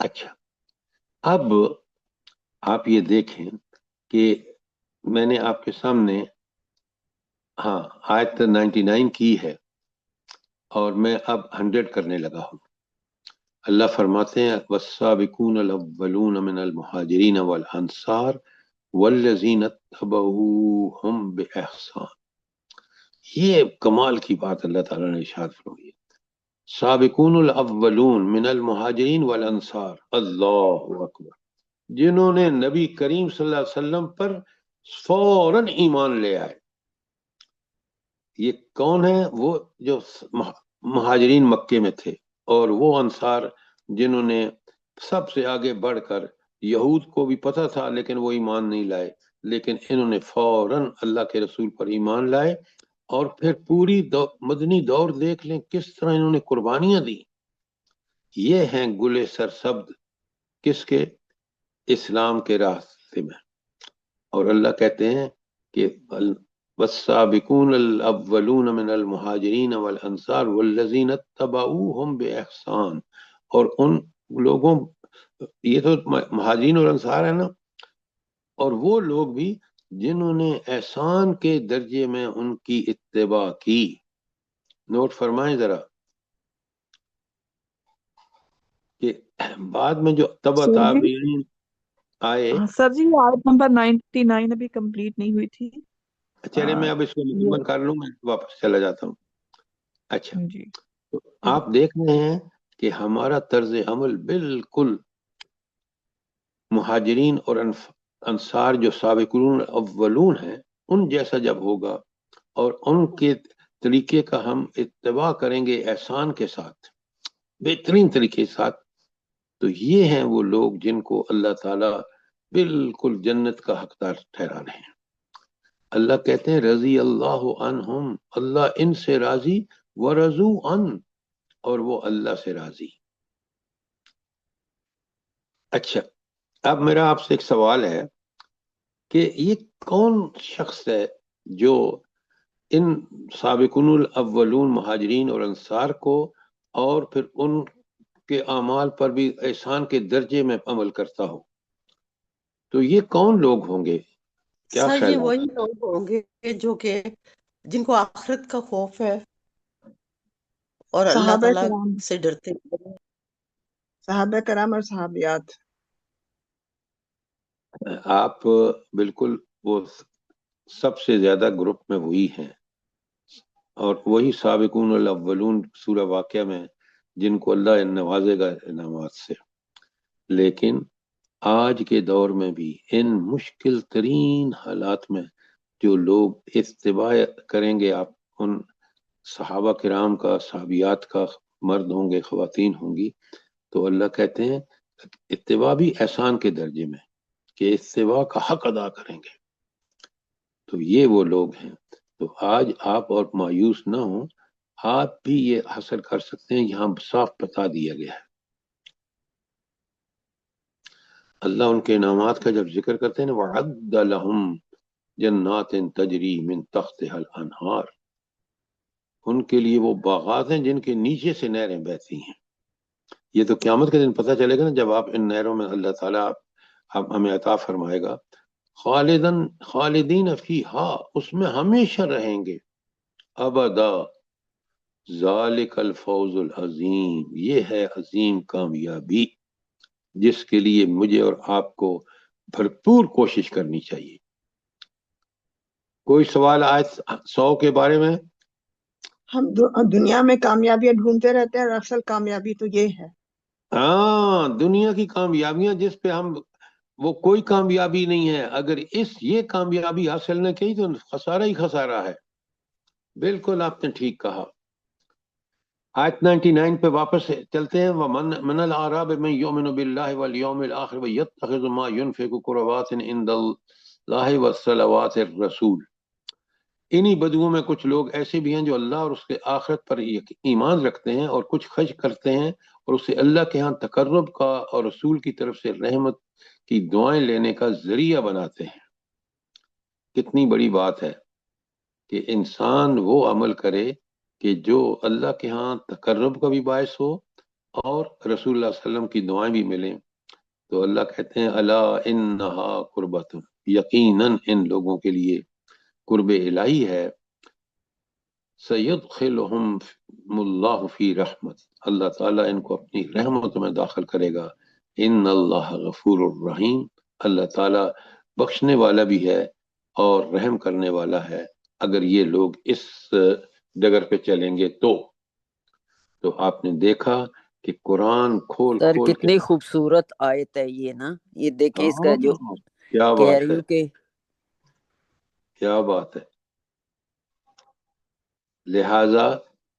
اچھا اب آپ یہ دیکھیں کہ میں نے آپ کے سامنے آیت 99 کی ہے اور میں اب 100 کرنے لگا ہوں. اللہ فرماتے ہیں والسابقون الاولون من المہاجرین والانصار والذین اتبعوہم باحسان. یہ کمال کی بات اللہ تعالیٰ نے ارشاد فرمائی. سابقون الاولون من المہاجرین والانصار، اللہ اکبر، جنہوں نے نبی کریم صلی اللہ علیہ وسلم پر فوراً ایمان لے آئے. یہ کون ہے؟ وہ جو مہاجرین مکے میں تھے، اور وہ انصار جنہوں نے سب سے آگے بڑھ کر، یہود کو بھی پتہ تھا لیکن وہ ایمان نہیں لائے، لیکن انہوں نے فوراً اللہ کے رسول پر ایمان لائے. اور پھر پوری مدنی دور دیکھ لیں کس طرح انہوں نے قربانیاں دی. یہ ہیں گلے سرسبد کس کے؟ اسلام کے راستے میں. اور اللہ کہتے ہیں کہ والسابقون الاولون من المہاجرین والانصار والذین اتبعوہم باحسان. اور ان لوگوں، یہ تو مہاجرین اور انصار ہے نا، اور وہ لوگ بھی جنہوں نے احسان کے درجے میں ان کی اتباع کی. نوٹ فرمائیں ذرا کہ بعد میں جو تبع سر جی تابعین آئے. سر جی آیت نمبر 99 ابھی کمپلیٹ نہیں ہوئی تھی. چلے میں اب اس کو مکمل کر لوں، میں واپس چلا جاتا ہوں. اچھا، جی تو آپ دیکھ رہے ہیں کہ ہمارا طرز عمل بالکل مہاجرین اور انصار جو سابقون اولون ہیں ان جیسا جب ہوگا، اور ان کے طریقے کا ہم اتباع کریں گے احسان کے ساتھ، بہترین طریقے کے ساتھ، تو یہ ہیں وہ لوگ جن کو اللہ تعالیٰ بالکل جنت کا حقدار ٹھہرا رہے ہیں. اللہ کہتے ہیں رضی اللہ عنہم، اللہ ان سے راضی، ورضوا عن، اور وہ اللہ سے راضی. اچھا، اب میرا آپ سے ایک سوال ہے کہ یہ کون شخص ہے جو ان سابقون الاولون مہاجرین اور انصار کو اور پھر ان کے اعمال پر بھی احسان کے درجے میں عمل کرتا ہو؟ تو یہ کون لوگ ہوں گے؟ کیا سر خیال یہ ہے؟ وہی لوگ ہوں گے جو کہ جن کو آخرت کا خوف ہے اور اللہ صحابہ تعالیٰ کرام، سے ڈرتے ہیں. صحابہ کرام اور صحابیات. آپ بالکل وہ سب سے زیادہ گروپ میں وہی ہیں، اور وہی سابقون الاولون سورہ واقعہ میں جن کو اللہ نوازے گا انعامات سے. لیکن آج کے دور میں بھی ان مشکل ترین حالات میں جو لوگ اتباع کریں گے، آپ ان صحابہ کرام کا، صحابیات کا، مرد ہوں گے خواتین ہوں گی، تو اللہ کہتے ہیں اتباع بھی احسان کے درجے میں، کہ اتباع کا حق ادا کریں گے. تو یہ وہ لوگ ہیں. تو آج آپ اور مایوس نہ ہوں، آپ بھی یہ حاصل کر سکتے ہیں. یہاں صاف بتا دیا گیا ہے. اللہ ان کے انعامات کا جب ذکر کرتے ہیں وَعَدَّ لَهُمْ جَنَّاتٍ تَجْرِي مِن تَحْتِهَا الْأَنْهَارُ، ان کے لیے وہ باغات ہیں جن کے نیچے سے نہریں بہتی ہیں. یہ تو قیامت کے دن پتہ چلے گا نا، جب آپ ان نہروں میں اللہ تعالیٰ آپ ہمیں عطا فرمائے گا. خالدین فیہا، اس میں ہمیشہ رہیں گے. ابدا، ذالک الفوز العظیم، یہ ہے عظیم کامیابی جس کے لیے مجھے اور آپ کو بھرپور کوشش کرنی چاہیے. کوئی سوال آیت 100 کے بارے میں؟ ہم دنیا میں کامیابیاں ڈھونڈتے رہتے ہیں اور اصل کامیابی تو یہ ہے. ہاں، دنیا کی کامیابیاں جس پہ ہم، وہ کوئی کامیابی نہیں ہے. اگر یہ کامیابی حاصل نہ کی تو خسارہ ہی خسارہ ہے. بالکل آپ نے ٹھیک کہا. آیت 99 پہ واپس چلتے ہیں. وَمَنَ الْأَعْرَابِ مَن يُؤْمِنُ بِاللَّهِ وَالْيَوْمِ الْآخِرِ وَيَتَّخِذُ مَا يُنْفِقُ قُرُبَاتٍ عِندَ اللَّهِ وَصَلَوَاتِ الرَّسُولِ. انہی بدوؤں میں کچھ لوگ ایسے بھی ہیں جو اللہ اور اس کے آخرت پر ایمان رکھتے ہیں اور کچھ خرچ کرتے ہیں اور اسے اللہ کے ہاں تقرب کا اور رسول کی طرف سے رحمت کی دعائیں لینے کا ذریعہ بناتے ہیں. کتنی بڑی بات ہے کہ انسان وہ عمل کرے کہ جو اللہ کے ہاں تقرب کا بھی باعث ہو اور رسول اللہ صلی اللہ علیہ وسلم کی دعائیں بھی ملیں. تو اللہ کہتے ہیں الا انہا قربت، یقیناً ان لوگوں کے لیے قرب الہی ہے. سیدخلہم اللہ فی رحمت، اللہ تعالیٰ ان کو اپنی رحمت میں داخل کرے گا. ان اللہ غفور الرحیم، اللہ تعالیٰ بخشنے والا بھی ہے اور رحم کرنے والا ہے اگر یہ لوگ اس ڈگر پہ چلیں گے تو. تو آپ نے دیکھا کہ قرآن کھول سر کھول کے کتنی خوبصورت آیت ہے یہ نا، یہ دیکھیں اس کا جو کیا کہہ بات رہی ہے، ہوں کہ کیا بات ہے. لہذا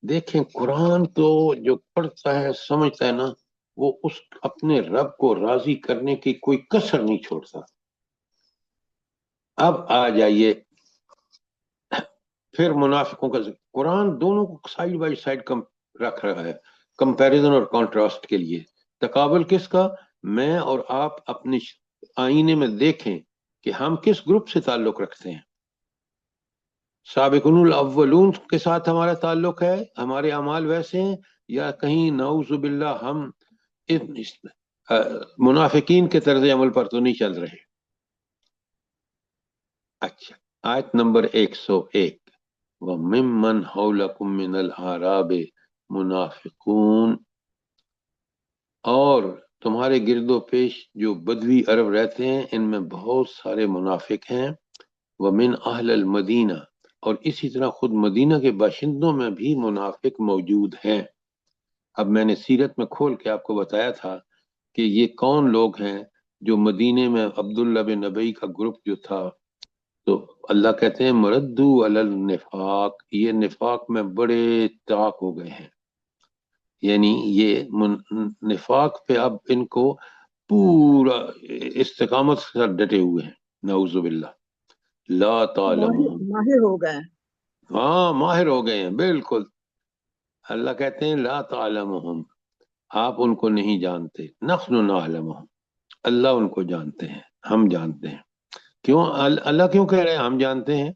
دیکھیں قرآن تو جو پڑھتا ہے سمجھتا ہے نا، وہ اس اپنے رب کو راضی کرنے کی کوئی کسر نہیں چھوڑتا. اب آ جائیے پھر منافقوں کا ذکر. قرآن دونوں کو سائڈ بائی سائڈ رکھ رہا ہے کمپیریزن اور کانٹراسٹ کے لیے. تقابل کس کا؟ میں اور آپ اپنے آئینے میں دیکھیں کہ ہم کس گروپ سے تعلق رکھتے ہیں. سابقون الاولون کے ساتھ ہمارا تعلق ہے، ہمارے اعمال ویسے ہیں، یا کہیں نعوذ باللہ ہم منافقین کے طرز عمل پر تو نہیں چل رہے. اچھا، آیت نمبر 101 وَمِمَّنْ حَوْلَكُمْ مِنَ الْأَعْرَابِ مُنَافِقُونَ، اور تمہارے گرد و پیش جو بدوی عرب رہتے ہیں ان میں بہت سارے منافق ہیں. وَمِنْ أَهْلِ الْمَدِينَةِ، اور اسی طرح خود مدینہ کے باشندوں میں بھی منافق موجود ہیں. اب میں نے سیرت میں کھول کے آپ کو بتایا تھا کہ یہ کون لوگ ہیں جو مدینے میں عبداللہ بن ابی کا گروپ جو تھا، تو اللہ کہتے ہیں مردو علی النفاق، یہ نفاق میں بڑے طاق ہو گئے ہیں. یعنی یہ نفاق پہ اب ان کو پورا استقامت کے ساتھ ڈٹے ہوئے ہیں. نعوذ باللہ. لا تعلمهم، ماہر ہو گئے. ہاں ماہر ہو گئے ہیں بالکل. اللہ کہتے ہیں لا تعلمهم، آپ ان کو نہیں جانتے. نحن نعلمهم، اللہ ان کو جانتے ہیں، ہم جانتے ہیں. کیوں اللہ کیوں کہہ رہے ہیں ہم جانتے ہیں؟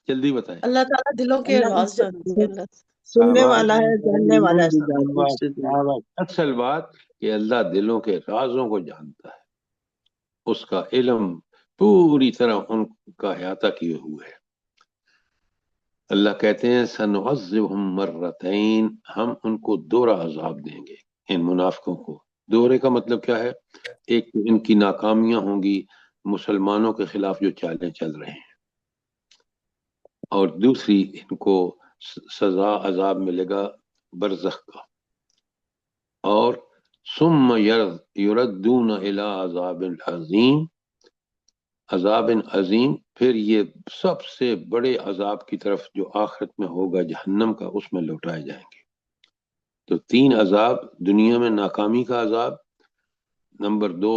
جلدی بتائیں. اللہ تعالیٰ دلوں کے اللہ راز جانتے ہیں. اللہ سننے والا ہے، جاننے والا ہے سب. اصل بات کہ اللہ دلوں کے رازوں کو جانتا ہے، اس کا علم پوری طرح ان کا احاطہ کیے ہوئے ہے. اللہ کہتے ہیں سنعذبہم مرتین، ہم ان کو دورہ عذاب دیں گے. ان منافقوں کو دورے کا مطلب کیا ہے؟ ایک تو ان کی ناکامیاں ہوں گی مسلمانوں کے خلاف جو چالیں چل رہے ہیں، اور دوسری ان کو سزا عذاب ملے گا برزخ کا. اور ثم یردون الی عذاب عظیم، عذاب عظیم، پھر یہ سب سے بڑے عذاب کی طرف جو آخرت میں ہوگا جہنم کا، اس میں لوٹائے جائیں گے. تو 3 عذاب، دنیا میں ناکامی کا عذاب، نمبر 2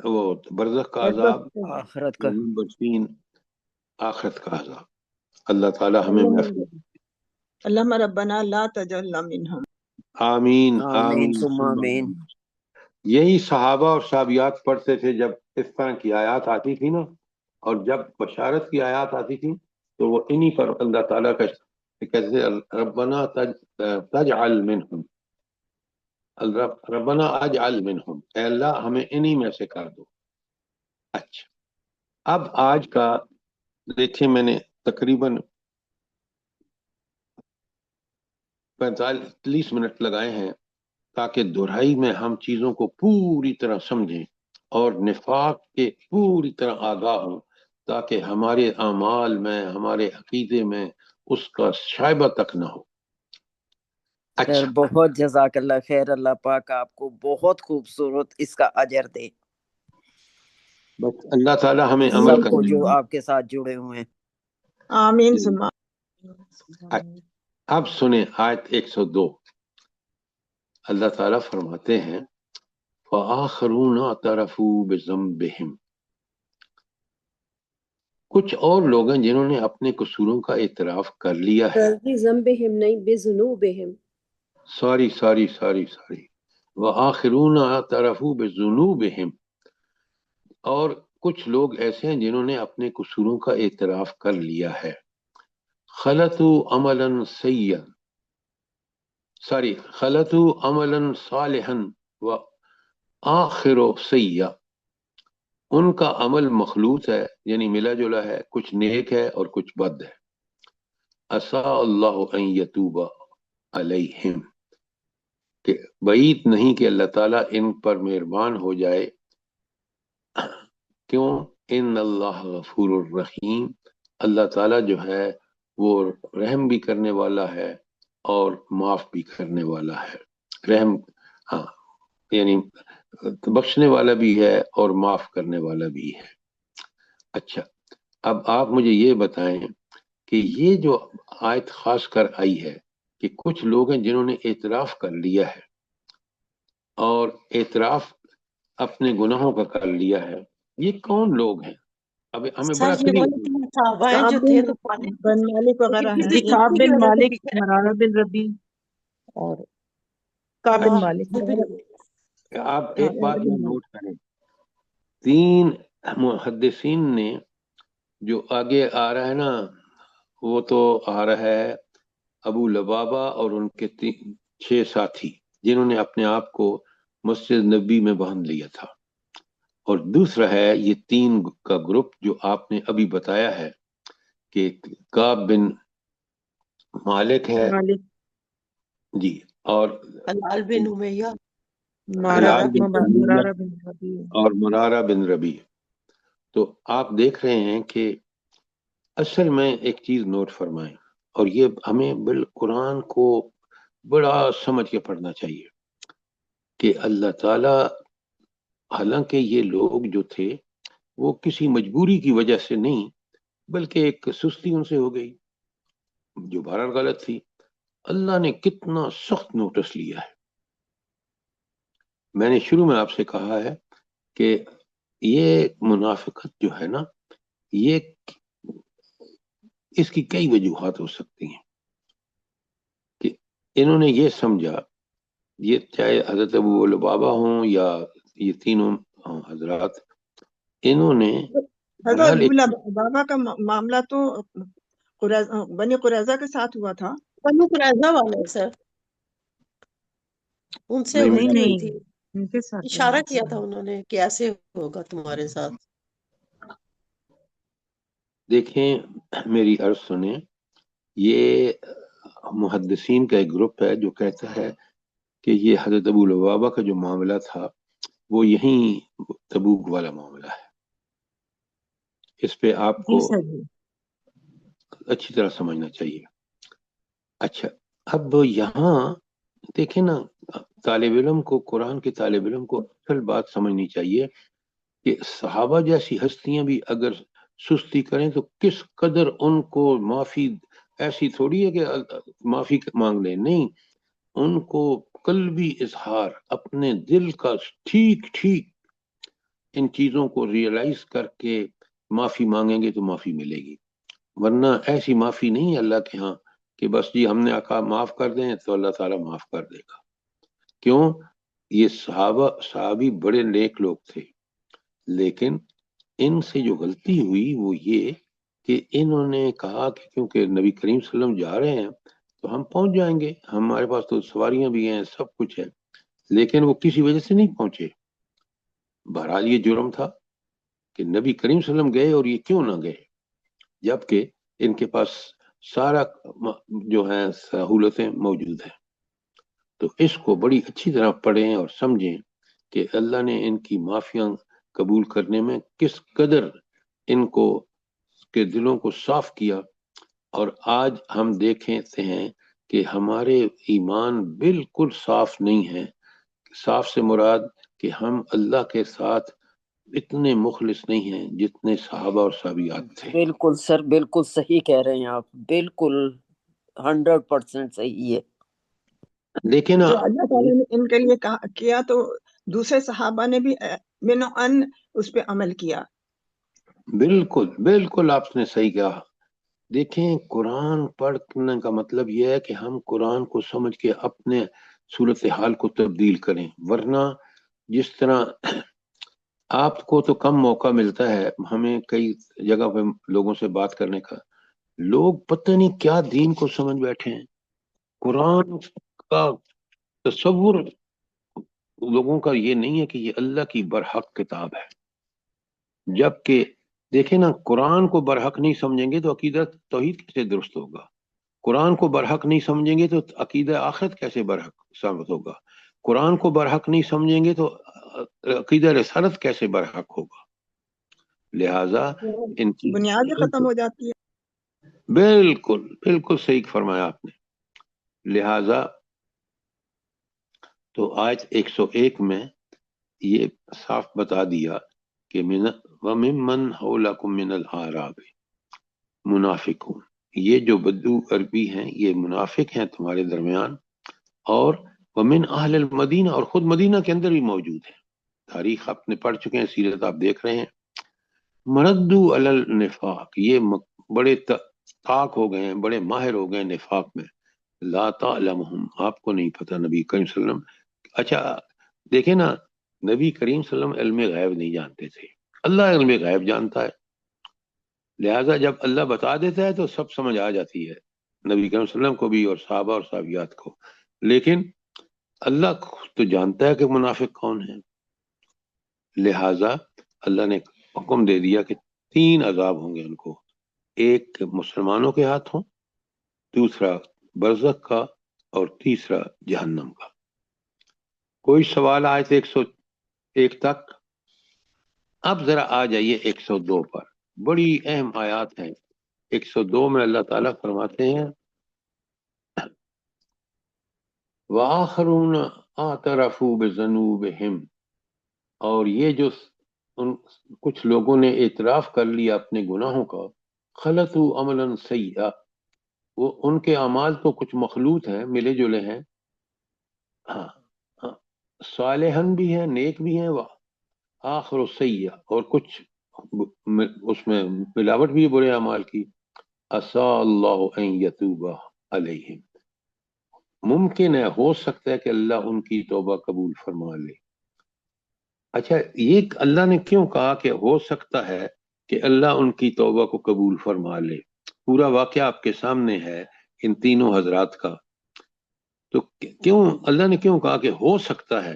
وہ برزخ کا عذاب، آخرت کا. نمبر 3 آخرت کا عذاب. اللہ تعالی ہمیں محفوظ. اللہم ربنا لا تجعلنا منہم. آمین آمین آمین ثم ثم آمین. آمین. یہی صحابہ اور صحابیات پڑھتے تھے جب اس طرح کی آیات آتی تھی نا، اور جب بشارت کی آیات آتی تھی تو وہ انہی پر اللہ تعالیٰ کا کہتے ربنا تجعل منہم، ربنا اجعل منہم، اے اللہ ہمیں انہی میں سے کر دو. اچھا، اب آج کا دیکھیں میں نے تقریباً 45 منٹ لگائے ہیں تاکہ دہرائی میں ہم چیزوں کو پوری طرح سمجھیں اور نفاق کے پوری طرح آگاہ ہوں، تاکہ ہمارے اعمال میں، ہمارے عقیدے میں اس کا شائبہ تک نہ ہو. سر اچھا، بہت جزاک اللہ خیر، اللہ پاک آپ کو بہت خوبصورت اس کا اجر دے، بس اللہ تعالی ہمیں عمل سب کو کرنے. جو آپ کے ساتھ جڑے ہوئے ہیں. آمین ثم اب سنیں آیت 102. اللہ تعالیٰ فرماتے ہیں فآخرون اعترفوا بذنبہم، کچھ اور لوگ ہیں جنہوں نے اپنے قصوروں کا اعتراف کر لیا ہے. بذنبہم نہیں، بذنوبہم. سوری وآخرون اعترفوا بذنوبہم، اور کچھ لوگ ایسے ہیں جنہوں نے اپنے قصوروں کا اعتراف کر لیا ہے. خلطوا عملا صالحا وآخر سیئا، ان کا عمل مخلوط ہے، یعنی ملا جلا ہے، کچھ نیک ہے اور کچھ بد ہے. عسیٰ اللہ ان یتوب علیہم، کہ بعید نہیں کہ اللہ تعالیٰ ان پر مہربان ہو جائے. کیوں؟ ان اللہ غفور الرحیم، اللہ تعالیٰ جو ہے وہ رحم بھی کرنے والا ہے اور معاف بھی کرنے والا ہے. رحم ہاں یعنی بخشنے والا بھی ہے اور معاف کرنے والا بھی ہے. اچھا اب آپ مجھے یہ بتائیں کہ یہ جو آیت خاص کر آئی ہے کہ کچھ لوگ ہیں جنہوں نے اعتراف کر لیا ہے اور اعتراف اپنے گناہوں کا کر لیا ہے، یہ کون لوگ ہیں؟ اب ہمیں بڑا سر یہ کلیئر وہی تین صحابہ ہیں کعب جو تھے بن مالک وغیرہ ہیں. جی کعب کی بن وجہ سے مالک، پیچھے مرارہ بن ربی اور کعب بن مالک. آپ ایک بات میں نوٹ کریں، 3 محدثین نے جو آگے آ رہا ہے نا، وہ تو آ رہا ہے ابو لبابہ اور ان کے 6 ساتھی جنہوں نے اپنے آپ کو مسجد نبی میں باندھ لیا تھا، اور دوسرا ہے یہ 3 کا گروپ جو آپ نے ابھی بتایا ہے کہ کعب بن مالک ہے جی، اور ہلال بن امیہ، ہلال بن امیہ مرارہ بن ربی. اور مرارہ بن ربی. تو آپ دیکھ رہے ہیں کہ اصل میں ایک چیز نوٹ فرمائیں، اور یہ ہمیں بالقرآن کو بڑا سمجھ کے پڑھنا چاہیے کہ اللہ تعالی، حالانکہ یہ لوگ جو تھے وہ کسی مجبوری کی وجہ سے نہیں بلکہ ایک سستی ان سے ہو گئی جو بہرحال غلط تھی، اللہ نے کتنا سخت نوٹس لیا ہے. میں نے شروع میں آپ سے کہا ہے کہ یہ منافقت جو ہے نا، یہ اس کی کئی وجوہات ہو سکتی ہیں کہ انہوں نے یہ سمجھا، یہ چاہے حضرت ابو لبابہ ہوں یا یہ تینوں حضرات، انہوں نے حضرت بہرحال ابو لبابہ کا معاملہ تو بنی قریظہ کے ساتھ ہوا تھا. بنو قریظہ والے سر، ان سے نہیں ہوئی نہیں تھی، ان کے ساتھ اشارہ کیا تھا انہوں نے کہ ایسے ہوگا تمہارے ساتھ. دیکھیں میری عرض سنیں، یہ محدثین کا ایک گروپ ہے جو کہتا ہے کہ یہ حضرت ابو لبابہ کا جو معاملہ تھا وہ یہیں تبوک والا معاملہ ہے. اس پہ آپ کو اچھی طرح سمجھنا چاہیے. اچھا اب یہاں دیکھیں نا، طالب علم کو، قرآن کے طالب علم کو اصل بات سمجھنی چاہیے کہ صحابہ جیسی ہستیاں بھی اگر سستی کریں تو کس قدر ان کو معافی، ایسی تھوڑی ہے کہ معافی مانگ لیں، نہیں، ان کو قلبی اظہار اپنے دل کا ٹھیک ٹھیک ان چیزوں کو ریئلائز کر کے معافی مانگیں گے تو معافی ملے گی، ورنہ ایسی معافی نہیں ہے اللہ کے ہاں کہ بس جی ہم نے کہا معاف کر دیں تو اللہ تعالیٰ معاف کر دے گا. کیوں؟ یہ صحابی بڑے نیک لوگ تھے، لیکن ان سے جو غلطی ہوئی وہ یہ کہ انہوں نے کہا کہ کیونکہ نبی کریم صلی اللہ علیہ وسلم جا رہے ہیں تو ہم پہنچ جائیں گے، ہمارے پاس تو سواریاں بھی ہیں، سب کچھ ہے، لیکن وہ کسی وجہ سے نہیں پہنچے. بہرحال یہ جرم تھا کہ نبی کریم صلی اللہ علیہ وسلم گئے، اور یہ کیوں نہ گئے جبکہ ان کے پاس سارا جو ہے سہولتیں موجود ہیں. تو اس کو بڑی اچھی طرح پڑھیں اور سمجھیں کہ اللہ نے ان کی معافیاں قبول کرنے میں کس قدر ان کو کے دلوں کو صاف کیا. اور آج ہم دیکھتے ہیں کہ ہمارے ایمان بالکل صاف نہیں ہے. صاف سے مراد کہ ہم اللہ کے ساتھ اتنے مخلص نہیں ہیں جتنے صحابہ اور صحابیات تھے. بالکل سر، بالکل صحیح کہہ رہے ہیں آپ، بالکل 100% صحیح ہے. دیکھیں نا، جو اللہ تعالیٰ نے ان کے لیے کیا تو دوسرے صحابہ نے بھی من ان اس پہ عمل کیا. بالکل بالکل آپ نے صحیح کہا. دیکھیں قرآن پڑھنے کا مطلب یہ ہے کہ ہم قرآن کو سمجھ کے اپنے صورتحال کو تبدیل کریں، ورنہ جس طرح آپ کو تو کم موقع ملتا ہے، ہمیں کئی جگہ پہ لوگوں سے بات کرنے کا، لوگ پتہ نہیں کیا دین کو سمجھ بیٹھے ہیں. قرآن کا تصور لوگوں کا یہ نہیں ہے کہ یہ اللہ کی برحق کتاب ہے، جبکہ دیکھیں نا، قرآن کو برحق نہیں سمجھیں گے تو عقیدہ توحید کیسے درست ہوگا؟ قرآن کو برحق نہیں سمجھیں گے تو عقیدہ آخرت کیسے برحق ثابت ہوگا؟ قرآن کو برحق نہیں سمجھیں گے تو عقیدہ رسالت کیسے برحق ہوگا؟ لہذا ان بنیاد ختم ہو جاتی ہے. بالکل بالکل صحیح فرمایا آپ نے. لہذا تو آیت 101 میں یہ صاف بتا دیا کہ وَمِمَّنْ حَوْلَكُمْ مِنَ الْأَعْرَابِ منافقون، یہ جو بدو عربی ہیں یہ منافق ہیں تمہارے درمیان، اور وَمِنْ أَهْلِ الْمَدِينَ، اور خود مدینہ کے اندر بھی موجود ہیں. تاریخ آپ نے پڑھ چکے ہیں، سیرت آپ دیکھ رہے ہیں. مردو علی النفاق، یہ بڑے طاق ہو گئے ہیں، بڑے ماہر ہو گئے ہیں نفاق میں. لا تعلمہم، آپ کو نہیں پتہ نبی کریم صلی اللہ علیہ وسلم. اچھا دیکھیں نا، نبی کریم صلی اللہ علیہ وسلم علم غیب نہیں جانتے تھے، اللہ علم غیب جانتا ہے. لہٰذا جب اللہ بتا دیتا ہے تو سب سمجھ آ جاتی ہے نبی کریم صلی اللہ علیہ وسلم کو بھی اور صحابہ اور صحابیات کو. لیکن اللہ تو جانتا ہے کہ منافق کون ہے. لہٰذا اللہ نے حکم دے دیا کہ 3 عذاب ہوں گے ان کو، ایک مسلمانوں کے ہاتھوں، دوسرا برزخ کا، اور تیسرا جہنم کا. کوئی سوال آیت 101 تک؟ اب ذرا آ جائیے 102 پر، بڑی اہم آیات ہیں. 102 میں اللہ تعالیٰ فرماتے ہیں وَآخَرُونَ اعْتَرَفُوا بِذُنُوبِهِمْ، اور یہ جو کچھ لوگوں نے اعتراف کر لیا اپنے گناہوں کا، خَلَطُوا عَمَلًا سَيِّئًا، وہ ان کے اعمال تو کچھ مخلوط ہیں، ملے جلے ہیں، ہاں صالحن بھی ہیں، نیک بھی ہیں، آخر سیئہ، اور کچھ اس میں ملاوٹ بھی ہے برے اعمال کی. عسیٰ اللہ ان یتوب علیہم، ممکن ہے، ہو سکتا ہے کہ اللہ ان کی توبہ قبول فرما لے. اچھا یہ اللہ نے کیوں کہا کہ ہو سکتا ہے کہ اللہ ان کی توبہ کو قبول فرما لے؟ پورا واقعہ آپ کے سامنے ہے ان تینوں حضرات کا. تو کیوں اللہ نے کیوں کہا کہ ہو سکتا ہے؟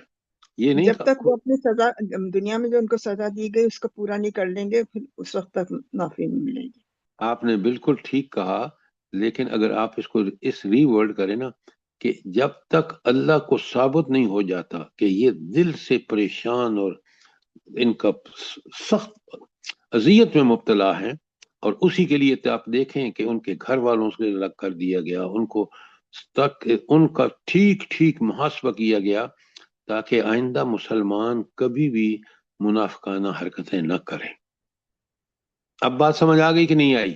یہ نہیں جب تک وہ اپنی سزا دنیا میں جو ان کو سزا دی گئی اس کو پورا نہیں کر لیں گے، پھر اس وقت تک معافی نہیں ملے گی. آپ نے بالکل ٹھیک کہا، لیکن اگر آپ اس کو اس ری ورڈ کریں نا کہ جب تک اللہ کو ثابت نہیں ہو جاتا کہ یہ دل سے پریشان اور ان کا سخت اذیت میں مبتلا ہیں، اور اسی کے لیے آپ دیکھیں کہ ان کے گھر والوں سے الگ کر دیا گیا، ان کو تک ان کا ٹھیک محاسبہ کیا گیا تاکہ آئندہ مسلمان کبھی بھی منافقانہ حرکتیں نہ کریں. اب بات سمجھ آ گئی کہ نہیں آئی؟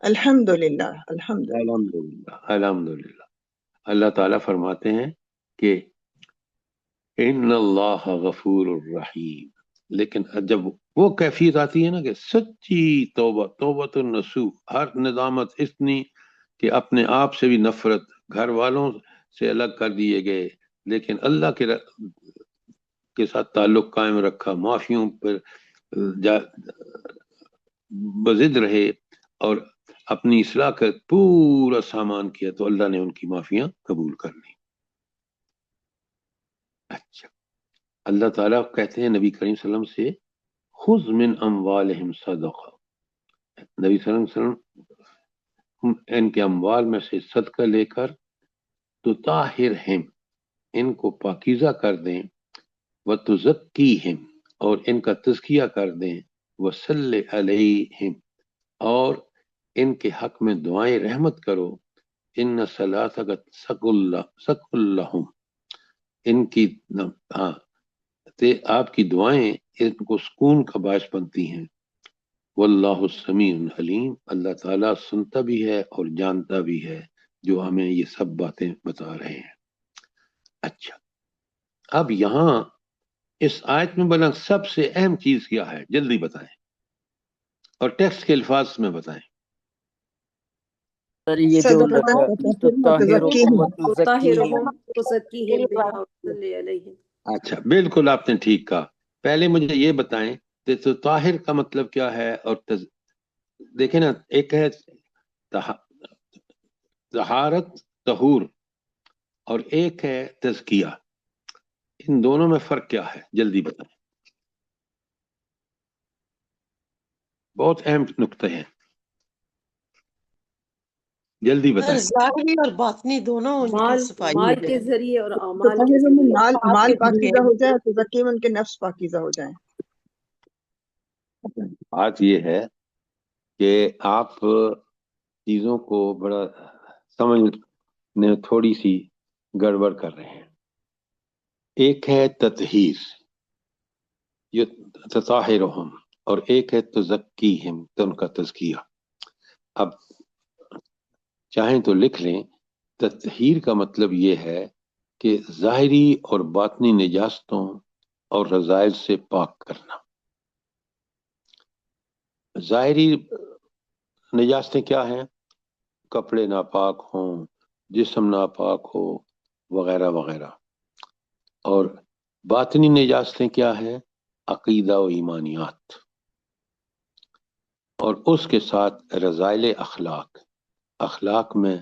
الحمدللہ الحمدللہ. الحمدللہ. اللہ تعالیٰ فرماتے ہیں کہ ان اللہ غفور الرحیم، لیکن جب وہ کیفیت آتی ہے نا کہ سچی توبۃ النصوح، ہر ندامت اتنی کہ اپنے آپ سے بھی نفرت، گھر والوں سے الگ کر دیے گئے، لیکن اللہ کے ساتھ تعلق قائم رکھا، معافیوں پر بضد رہے اور اپنی اصلاح کا پورا سامان کیا، تو اللہ نے ان کی معافیاں قبول کر لی. اچھا اللہ تعالیٰ کہتے ہیں نبی کریم صلی اللہ علیہ وسلم سے خذ من اموالہم صدقہ، نبی صلی اللہ علیہ وسلم ان کے اموال میں سے صدقہ لے کر تطہرہم، ان کو پاکیزہ کر دیں، وتزکیہم، اور ان کا تزکیہ کر دیں، وصلی علیہم، اور ان کے حق میں دعائیں رحمت کرو، ان صلاتک سکل لہم، ان کی آپ کی دعائیں ان کو سکون کا باعث بنتی ہیں. واللہ السمیع العلیم، اللہ تعالیٰ سنتا بھی ہے اور جانتا بھی ہے جو ہمیں یہ سب باتیں بتا رہے ہیں. اچھا اب یہاں اس آیت میں بنا سب سے اہم چیز کیا ہے؟ جلدی بتائیں، اور ٹیکسٹ کے الفاظ میں بتائیں. سر یہ جو اچھا بالکل آپ نے ٹھیک کہا. پہلے مجھے یہ بتائیں تو طاہر کا مطلب کیا ہے؟ اور دیکھیں نا، ایک ہے طہارت، طہور، اور ایک ہے تزکیہ. ان دونوں میں فرق کیا ہے؟ جلدی بتائیں، بہت اہم نقطے ہیں، جلدی بتائیں. ظاہری اور باطنی دونوں ان کی صفائی مال کے ذریعے اور اعمال کے ذریعے مال پاکیزہ ہو جائے تو ذکیم ان کے نفس پاکیزہ ہو جائیں. بات یہ ہے کہ آپ چیزوں کو بڑا سمجھنے تھوڑی سی گڑبڑ کر رہے ہیں. ایک ہے تطہیر، یہ تطاہرہم، اور ایک ہے تزکیہم، تو ان کا تزکیہ. اب چاہیں تو لکھ لیں، تطہیر کا مطلب یہ ہے کہ ظاہری اور باطنی نجاستوں اور رذائل سے پاک کرنا. ظاہری نجاستیں کیا ہیں؟ کپڑے ناپاک ہوں، جسم ناپاک ہو، وغیرہ وغیرہ. اور باطنی نجاستیں کیا ہیں؟ عقیدہ و ایمانیات، اور اس کے ساتھ رذائل اخلاق. اخلاق میں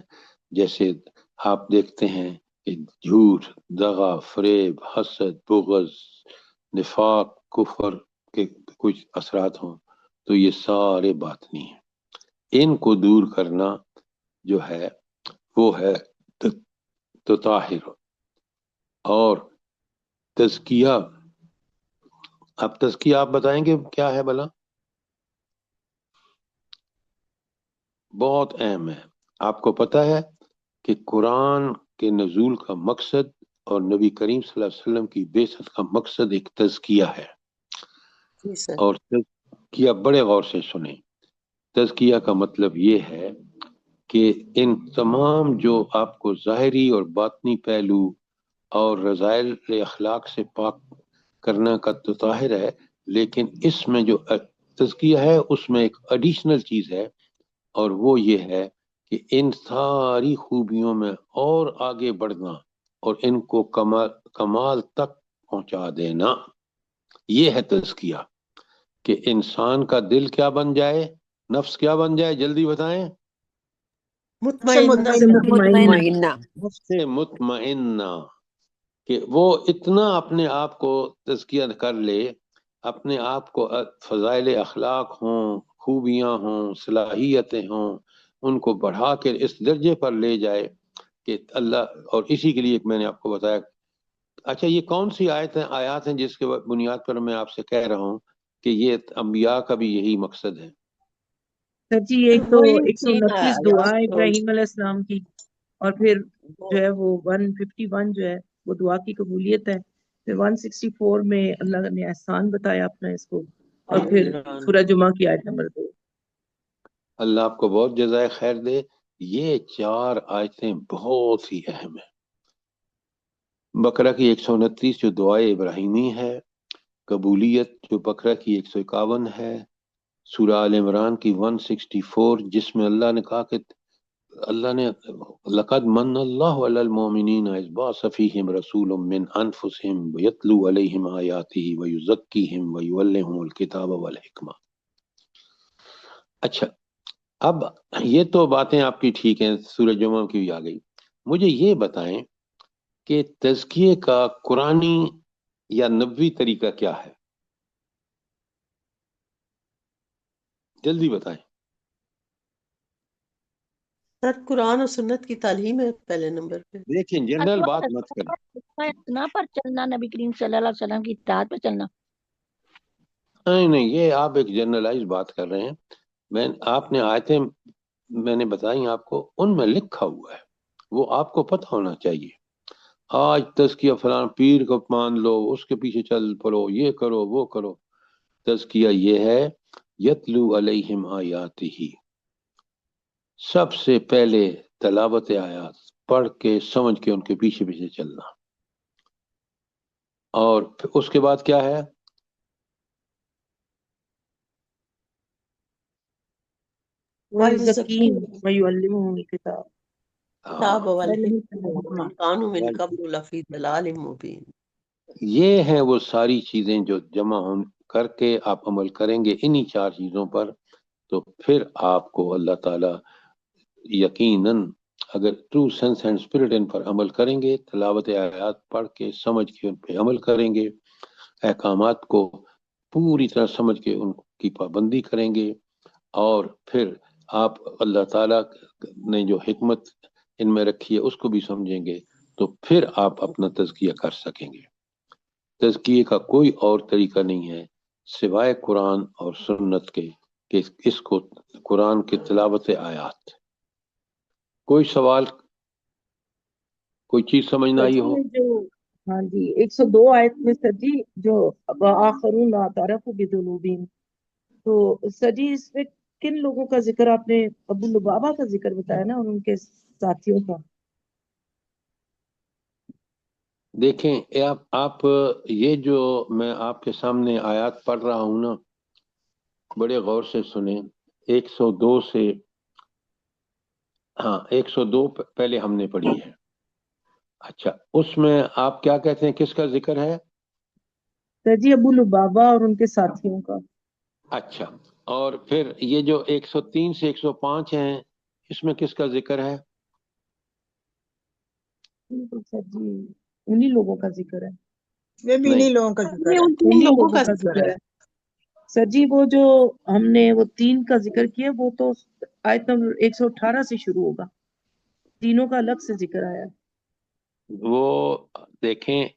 جیسے آپ دیکھتے ہیں کہ جھوٹ، دغا، فریب، حسد، بغض، نفاق، کفر کے کچھ اثرات ہوں، تو یہ سارے باطنی ہیں. ان کو دور کرنا جو ہے وہ ہے تطاہر. اور تزکیہ، اب تزکیہ آپ بتائیں گے کیا ہے بھلا؟ بہت اہم ہے. آپ کو پتہ ہے کہ قرآن کے نزول کا مقصد اور نبی کریم صلی اللہ علیہ وسلم کی بعثت کا مقصد ایک تزکیہ ہے. جی سر. اور تزکیہ بڑے غور سے سنیں. تزکیہ کا مطلب یہ ہے کہ ان تمام جو آپ کو ظاہری اور باطنی پہلو اور رذائل اخلاق سے پاک کرنا کا تو ظاہر ہے، لیکن اس میں جو تزکیہ ہے اس میں ایک ایڈیشنل چیز ہے، اور وہ یہ ہے کہ ان ساری خوبیوں میں اور آگے بڑھنا اور ان کو کمال تک پہنچا دینا. یہ ہے تزکیہ، کہ انسان کا دل کیا بن جائے، نفس کیا بن جائے، جلدی بتائیں. مطمئنہ. نفس مطمئنہ، کہ وہ اتنا اپنے آپ کو تزکیہ کر لے، اپنے آپ کو فضائل اخلاق ہوں، خوبیاں ہوں، صلاحیتیں ہوں، ان کو بڑھا کے اس درجے پر لے جائے کہ اللہ. اور اسی کے لیے میں نے آپ کو بتایا. اچھا، یہ کون سی آیات ہیں جس کے بنیاد پر میں آپ سے کہہ رہا ہوں کہ یہ انبیاء کا بھی یہی مقصد ہے؟ سر جی ایک تو 129 دعا ہے ابراہیم علیہ السلام کی، اور پھر جو ہے وہ 151 جو ہے وہ دعا کی قبولیت ہے. پھر 164 میں اللہ نے احسان بتایا اپنا اس کو، اور پھر سورہ جمعہ کی آیت نمبر 2. اللہ آپ کو بہت جزائے خیر دے. یہ 4 آیتیں بہت ہی اہم ہیں. بقرہ کی 129 جو دعائے ابراہیمی ہے، قبولیت جو بقرہ کی 151 ہے، سورہ آل عمران کی 164 جس میں اللہ نے کہا کہ اللہ نے لقد من اللہ علی المؤمنین اذ بعث فیہم رسول من انفسہم یتلو علیہم آیاتہ ویزکیہم ویعلمہم الکتاب والحکمہ. اچھا، اب یہ تو باتیں آپ کی ٹھیک ہیں، سورہ جمعہ کی بھی آ گئی. مجھے یہ بتائیں کہ تزکیے کا قرآنی یا نبوی طریقہ کیا ہے؟ جلدی بتائیں. سر قرآن اور سنت کی تعلیم ہے پہلے نمبر پہ. دیکھیں، جنرل بات مت کریں. نہ پر چلنا، نبی کریم صلی اللہ علیہ وسلم کی اطاعت پر چلنا. نہیں، یہ آپ ایک جنرلائز بات کر رہے ہیں. آپ نے آیتیں میں نے بتائی آپ کو، ان میں لکھا ہوا ہے، وہ آپ کو پتہ ہونا چاہیے. آج تزکیہ فلاں پیر کو مان لو، اس کے پیچھے چل پڑو، یہ کرو وہ کرو. تزکیہ یہ ہے یتلو علیہم آیاتہ، سب سے پہلے تلاوت آیات پڑھ کے سمجھ کے ان کے پیچھے پیچھے چلنا. اور پھر اس کے بعد کیا ہے؟ وَيُزَكِّيهِمْ وَيُعَلِّمُهُمُ الْكِتَابَ والحکمہ کانوا من قبل لفی ضلال مبین. یہ ہیں وہ ساری چیزیں جو جمع کر کے آپ عمل کریں گے انہی 4 چیزوں پر، تو پھر آپ کو اللہ تعالی یقیناً اگر ٹرو سینس اینڈ اسپرٹ ان پر عمل کریں گے، تلاوت آیات پڑھ کے سمجھ کے ان پہ عمل کریں گے، احکامات کو پوری طرح سمجھ کے ان کی پابندی کریں گے، اور پھر آپ اللہ تعالیٰ نے جو حکمت ان میں رکھی ہے اس کو بھی سمجھیں گے، تو پھر آپ اپنا تزکیہ کر سکیں گے. تزکیے کا کوئی اور طریقہ نہیں ہے سوائے قرآن اور سنت کے کہ اس کو قرآن کی تلاوت آیات. کوئی سوال، کوئی چیز سمجھ نہ سر آئی ہو؟ جی جو ہاں جی 102 آیت میں سر جی جو آخرون اعترفوا بذنوبہم، تو سر جی اس میں کن لوگوں کا ذکر آپ نے؟ ابو لبابہ کا ذکر بتایا نا اور ان کے ساتھیوں کا. دیکھیں آپ یہ جو میں آپ کے سامنے آیات پڑھ رہا ہوں نا، بڑے غور سے سنیں. 102 سے، ہاں 102 پہلے ہم نے پڑھی ہے. اچھا، اس میں آپ کیا کہتے ہیں، کس کا ذکر ہے؟ سر جی ابو لبابہ اور ان کے ساتھیوں کا. اچھا، اور پھر یہ جو 103 سے 105 ہیں، اس میں کس کا ذکر ہے؟ بالکل سر جی انہی لوگوں کا ذکر ہے. یہ بھی نہیں، انہی لوگوں کا ذکر یہ ہے. ان تین لوگوں کا ذکر ہے سر جی. وہ جو ہم نے وہ 3 کا ذکر کیا وہ تو آیت نمبر 118 سے شروع ہوگا. تینوں کا الگ سے ذکر آیا. وہ دیکھیں،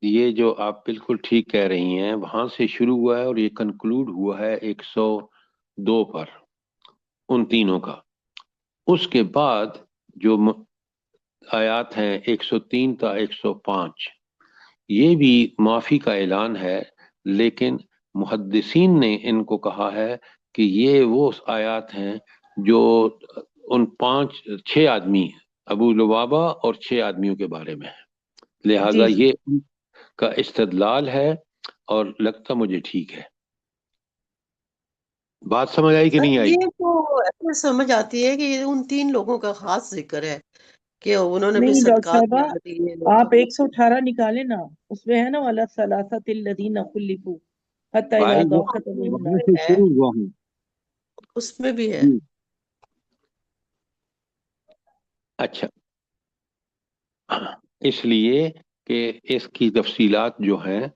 یہ جو آپ بالکل ٹھیک کہہ رہی ہیں، وہاں سے شروع ہوا ہے اور یہ کنکلوڈ ہوا ہے 102 پر، ان تینوں کا. اس کے بعد جو آیات ہیں 103 تا 105، یہ بھی معافی کا اعلان ہے، لیکن محدثین نے ان کو کہا ہے کہ یہ وہ آیات ہیں جو ان 6 آدمی، ابو لبابہ اور 6 آدمیوں کے بارے میں ہے، لہذا جی جی یہ ان کا استدلال ہے اور لگتا مجھے ٹھیک ہے. بات سمجھ آئی کہ سر نہیں آئی؟ یہ تو ایسے سمجھ آتی ہے کہ یہ ان 3 لوگوں کا خاص ذکر ہے کہ انہوں نے بھی نہیں ڈاکٹر صدقات صاحبہ، میں دیے لوگ. آپ 118 نکالے نا، اس میں ہے نا والا ثلاثت الذین خلفوا حتی اذا بھائی ضاقت علیہم وہاں الارض. سے ہے شروع ہوا ہوں. اس میں بھی ہے. جی، اچھا، اس لیے کہ اس کی تفصیلات جو ہیں،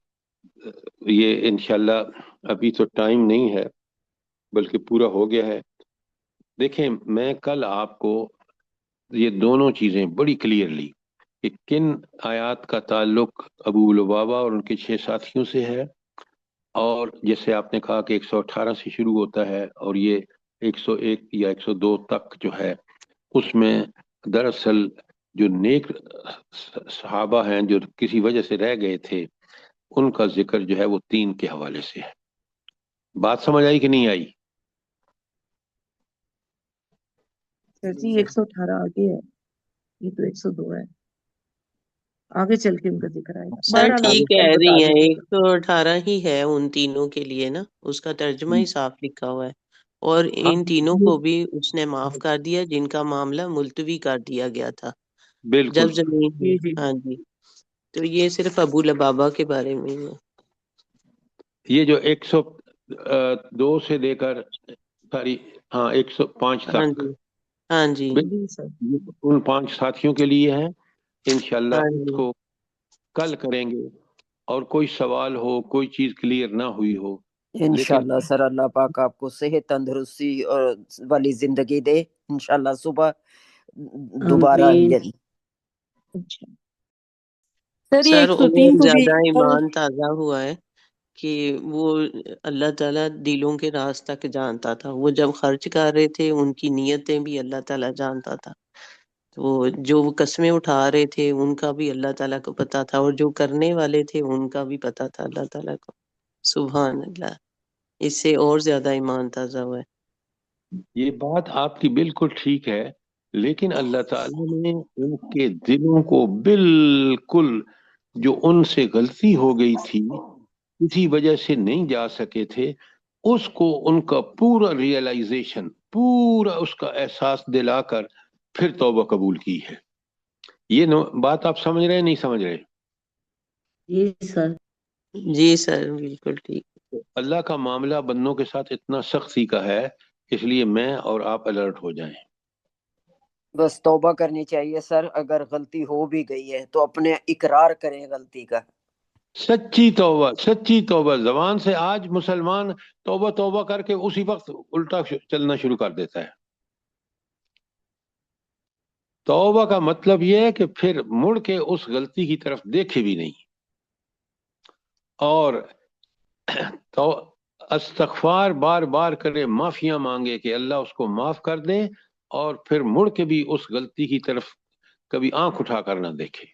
یہ انشاءاللہ ابھی تو ٹائم نہیں ہے بلکہ پورا ہو گیا ہے. دیکھیں، میں کل آپ کو یہ دونوں چیزیں بڑی کلیئرلی کہ کن آیات کا تعلق ابو لبابہ اور ان کے 6 ساتھیوں سے ہے، اور جیسے آپ نے کہا کہ 118 سے شروع ہوتا ہے اور یہ 101 یا 102 تک جو ہے، اس میں دراصل جو نیک صحابہ ہیں جو کسی وجہ سے رہ گئے تھے، ان کا ذکر جو ہے وہ 3 کے حوالے سے ہے. بات سمجھ آئی کہ نہیں آئی؟ سر جی 118 آگے ہے، یہ تو 102 ہے. آگے چل کے ان کا ذکر آئے گا. سر بہرحال آپ ٹھیک کل کہہ بتا رہی ہیں، دیجیے گا. 118 ہی ہے ان تینوں کے لیے نا، اس کا ترجمہ ہی صاف لکھا ہوا ہے. اور ہاں ان تینوں کو بھی اس نے معاف کر دیا جن کا معاملہ ملتوی کر دیا گیا تھا بالکل. جب زمین جی ہوئی. جی ہاں جی، تو یہ صرف ابو لبابہ کے بارے میں ہی ہے. یہ جو 102 سے لے کر ساری، ہاں 105 ہاں تک، جی ہاں جی جی سر. ان 5 ساتھیوں کے لیے ہیں. انشاءاللہ ہاں اس جی. کو کل کریں گے، اور کوئی سوال ہو، کوئی چیز کلیئر نہ ہوئی ہو، لیکن انشاءاللہ سر اللہ پاک آپ کو صحت تندرستی اور والی زندگی دے. انشاءاللہ صبح دوبارہ آمین. یہ اچھا. سر یہ سر 103 اور کو بھی زیادہ کل ایمان تازہ ہوا ہے کہ وہ اللہ تعالیٰ دلوں کے راز تک جانتا تھا. وہ جب خرچ کر رہے تھے ان کی نیتیں بھی اللہ تعالیٰ جانتا تھا. تو جو وہ قسمیں اٹھا رہے تھے ان کا بھی اللہ تعالیٰ کو پتا تھا، اور جو کرنے والے تھے ان کا بھی پتا تھا اللہ تعالیٰ کو. سبحان اللہ. اس سے اور زیادہ ایمان تازہ ہوا ہے. یہ بات آپ کی بالکل ٹھیک ہے، لیکن اللہ تعالیٰ نے ان کے دلوں کو بالکل، جو ان سے غلطی ہو گئی تھی، کسی وجہ سے نہیں جا سکے تھے، اس کو ان کا پورا ریئلائزیشن، پورا اس کا احساس دلا کر پھر توبہ قبول کی ہے. یہ بات آپ سمجھ رہے ہیں نہیں سمجھ رہے؟ جی سر. جی سر بالکل ٹھیک. اللہ کا معاملہ بندوں کے ساتھ اتنا سختی کا ہے، اس لیے میں اور آپ الرٹ ہو جائیں. بس توبہ کرنی چاہیے سر. اگر غلطی ہو بھی گئی ہے تو اپنے اقرار کریں غلطی کا. سچی توبہ، سچی توبہ. زبان سے آج مسلمان توبہ توبہ کر کے اسی وقت الٹا چلنا شروع کر دیتا ہے. توبہ کا مطلب یہ ہے کہ پھر مڑ کے اس غلطی کی طرف دیکھے بھی نہیں. اور تو استغفار بار بار کرے، معافیاں مانگے کہ اللہ اس کو معاف کر دے، اور پھر مڑ کے بھی اس غلطی کی طرف کبھی آنکھ اٹھا کر نہ دیکھے۔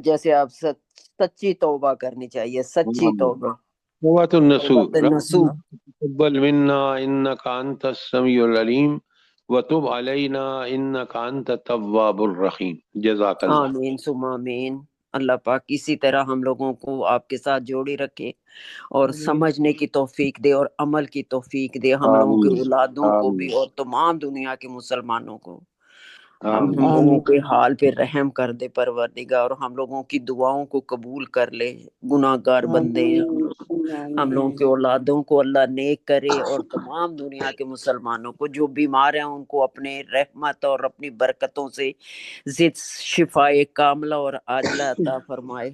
جیسے آپ سچی توبہ کرنی چاہیے، سچی توبہ، توبۃ النصوح، توبۃ النصوح۔ تقبل منا انک انت السمیع العلیم وتب علینا انک انت التواب الرحیم۔ جزاک اللہ۔ آمین ثم آمین۔ اللہ پاک اسی طرح ہم لوگوں کو آپ کے ساتھ جوڑی رکھے اور سمجھنے کی توفیق دے اور عمل کی توفیق دے، ہم لوگوں کی آمین اولادوں کو بھی آمین اور تمام دنیا کے مسلمانوں کو۔ ہم آمین لوگوں کے حال پہ رحم کر دے پروردگار، اور ہم لوگوں کی دعاؤں کو قبول کر لے۔ گناہ گار بندے ہیں ہم لوگ، ہم لوگوں کے اولادوں کو اللہ نیک کرے، اور تمام دنیا کے مسلمانوں کو جو بیمار ہیں ان کو اپنے رحمت اور اپنی برکتوں سے زد شفائے کاملہ اور عاجلہ عطا فرمائے،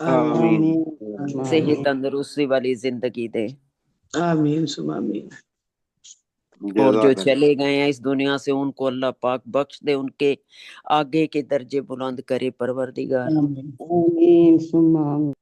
آمین صحت تندرستی والی زندگی دے۔ آمین ثم آمین۔ اور جو جزاک اللہ۔ چلے گئے ہیں اس دنیا سے ان کو اللہ پاک بخش دے، ان کے آگے کے درجے بلند کرے پروردگار۔ آمین ثم آمین۔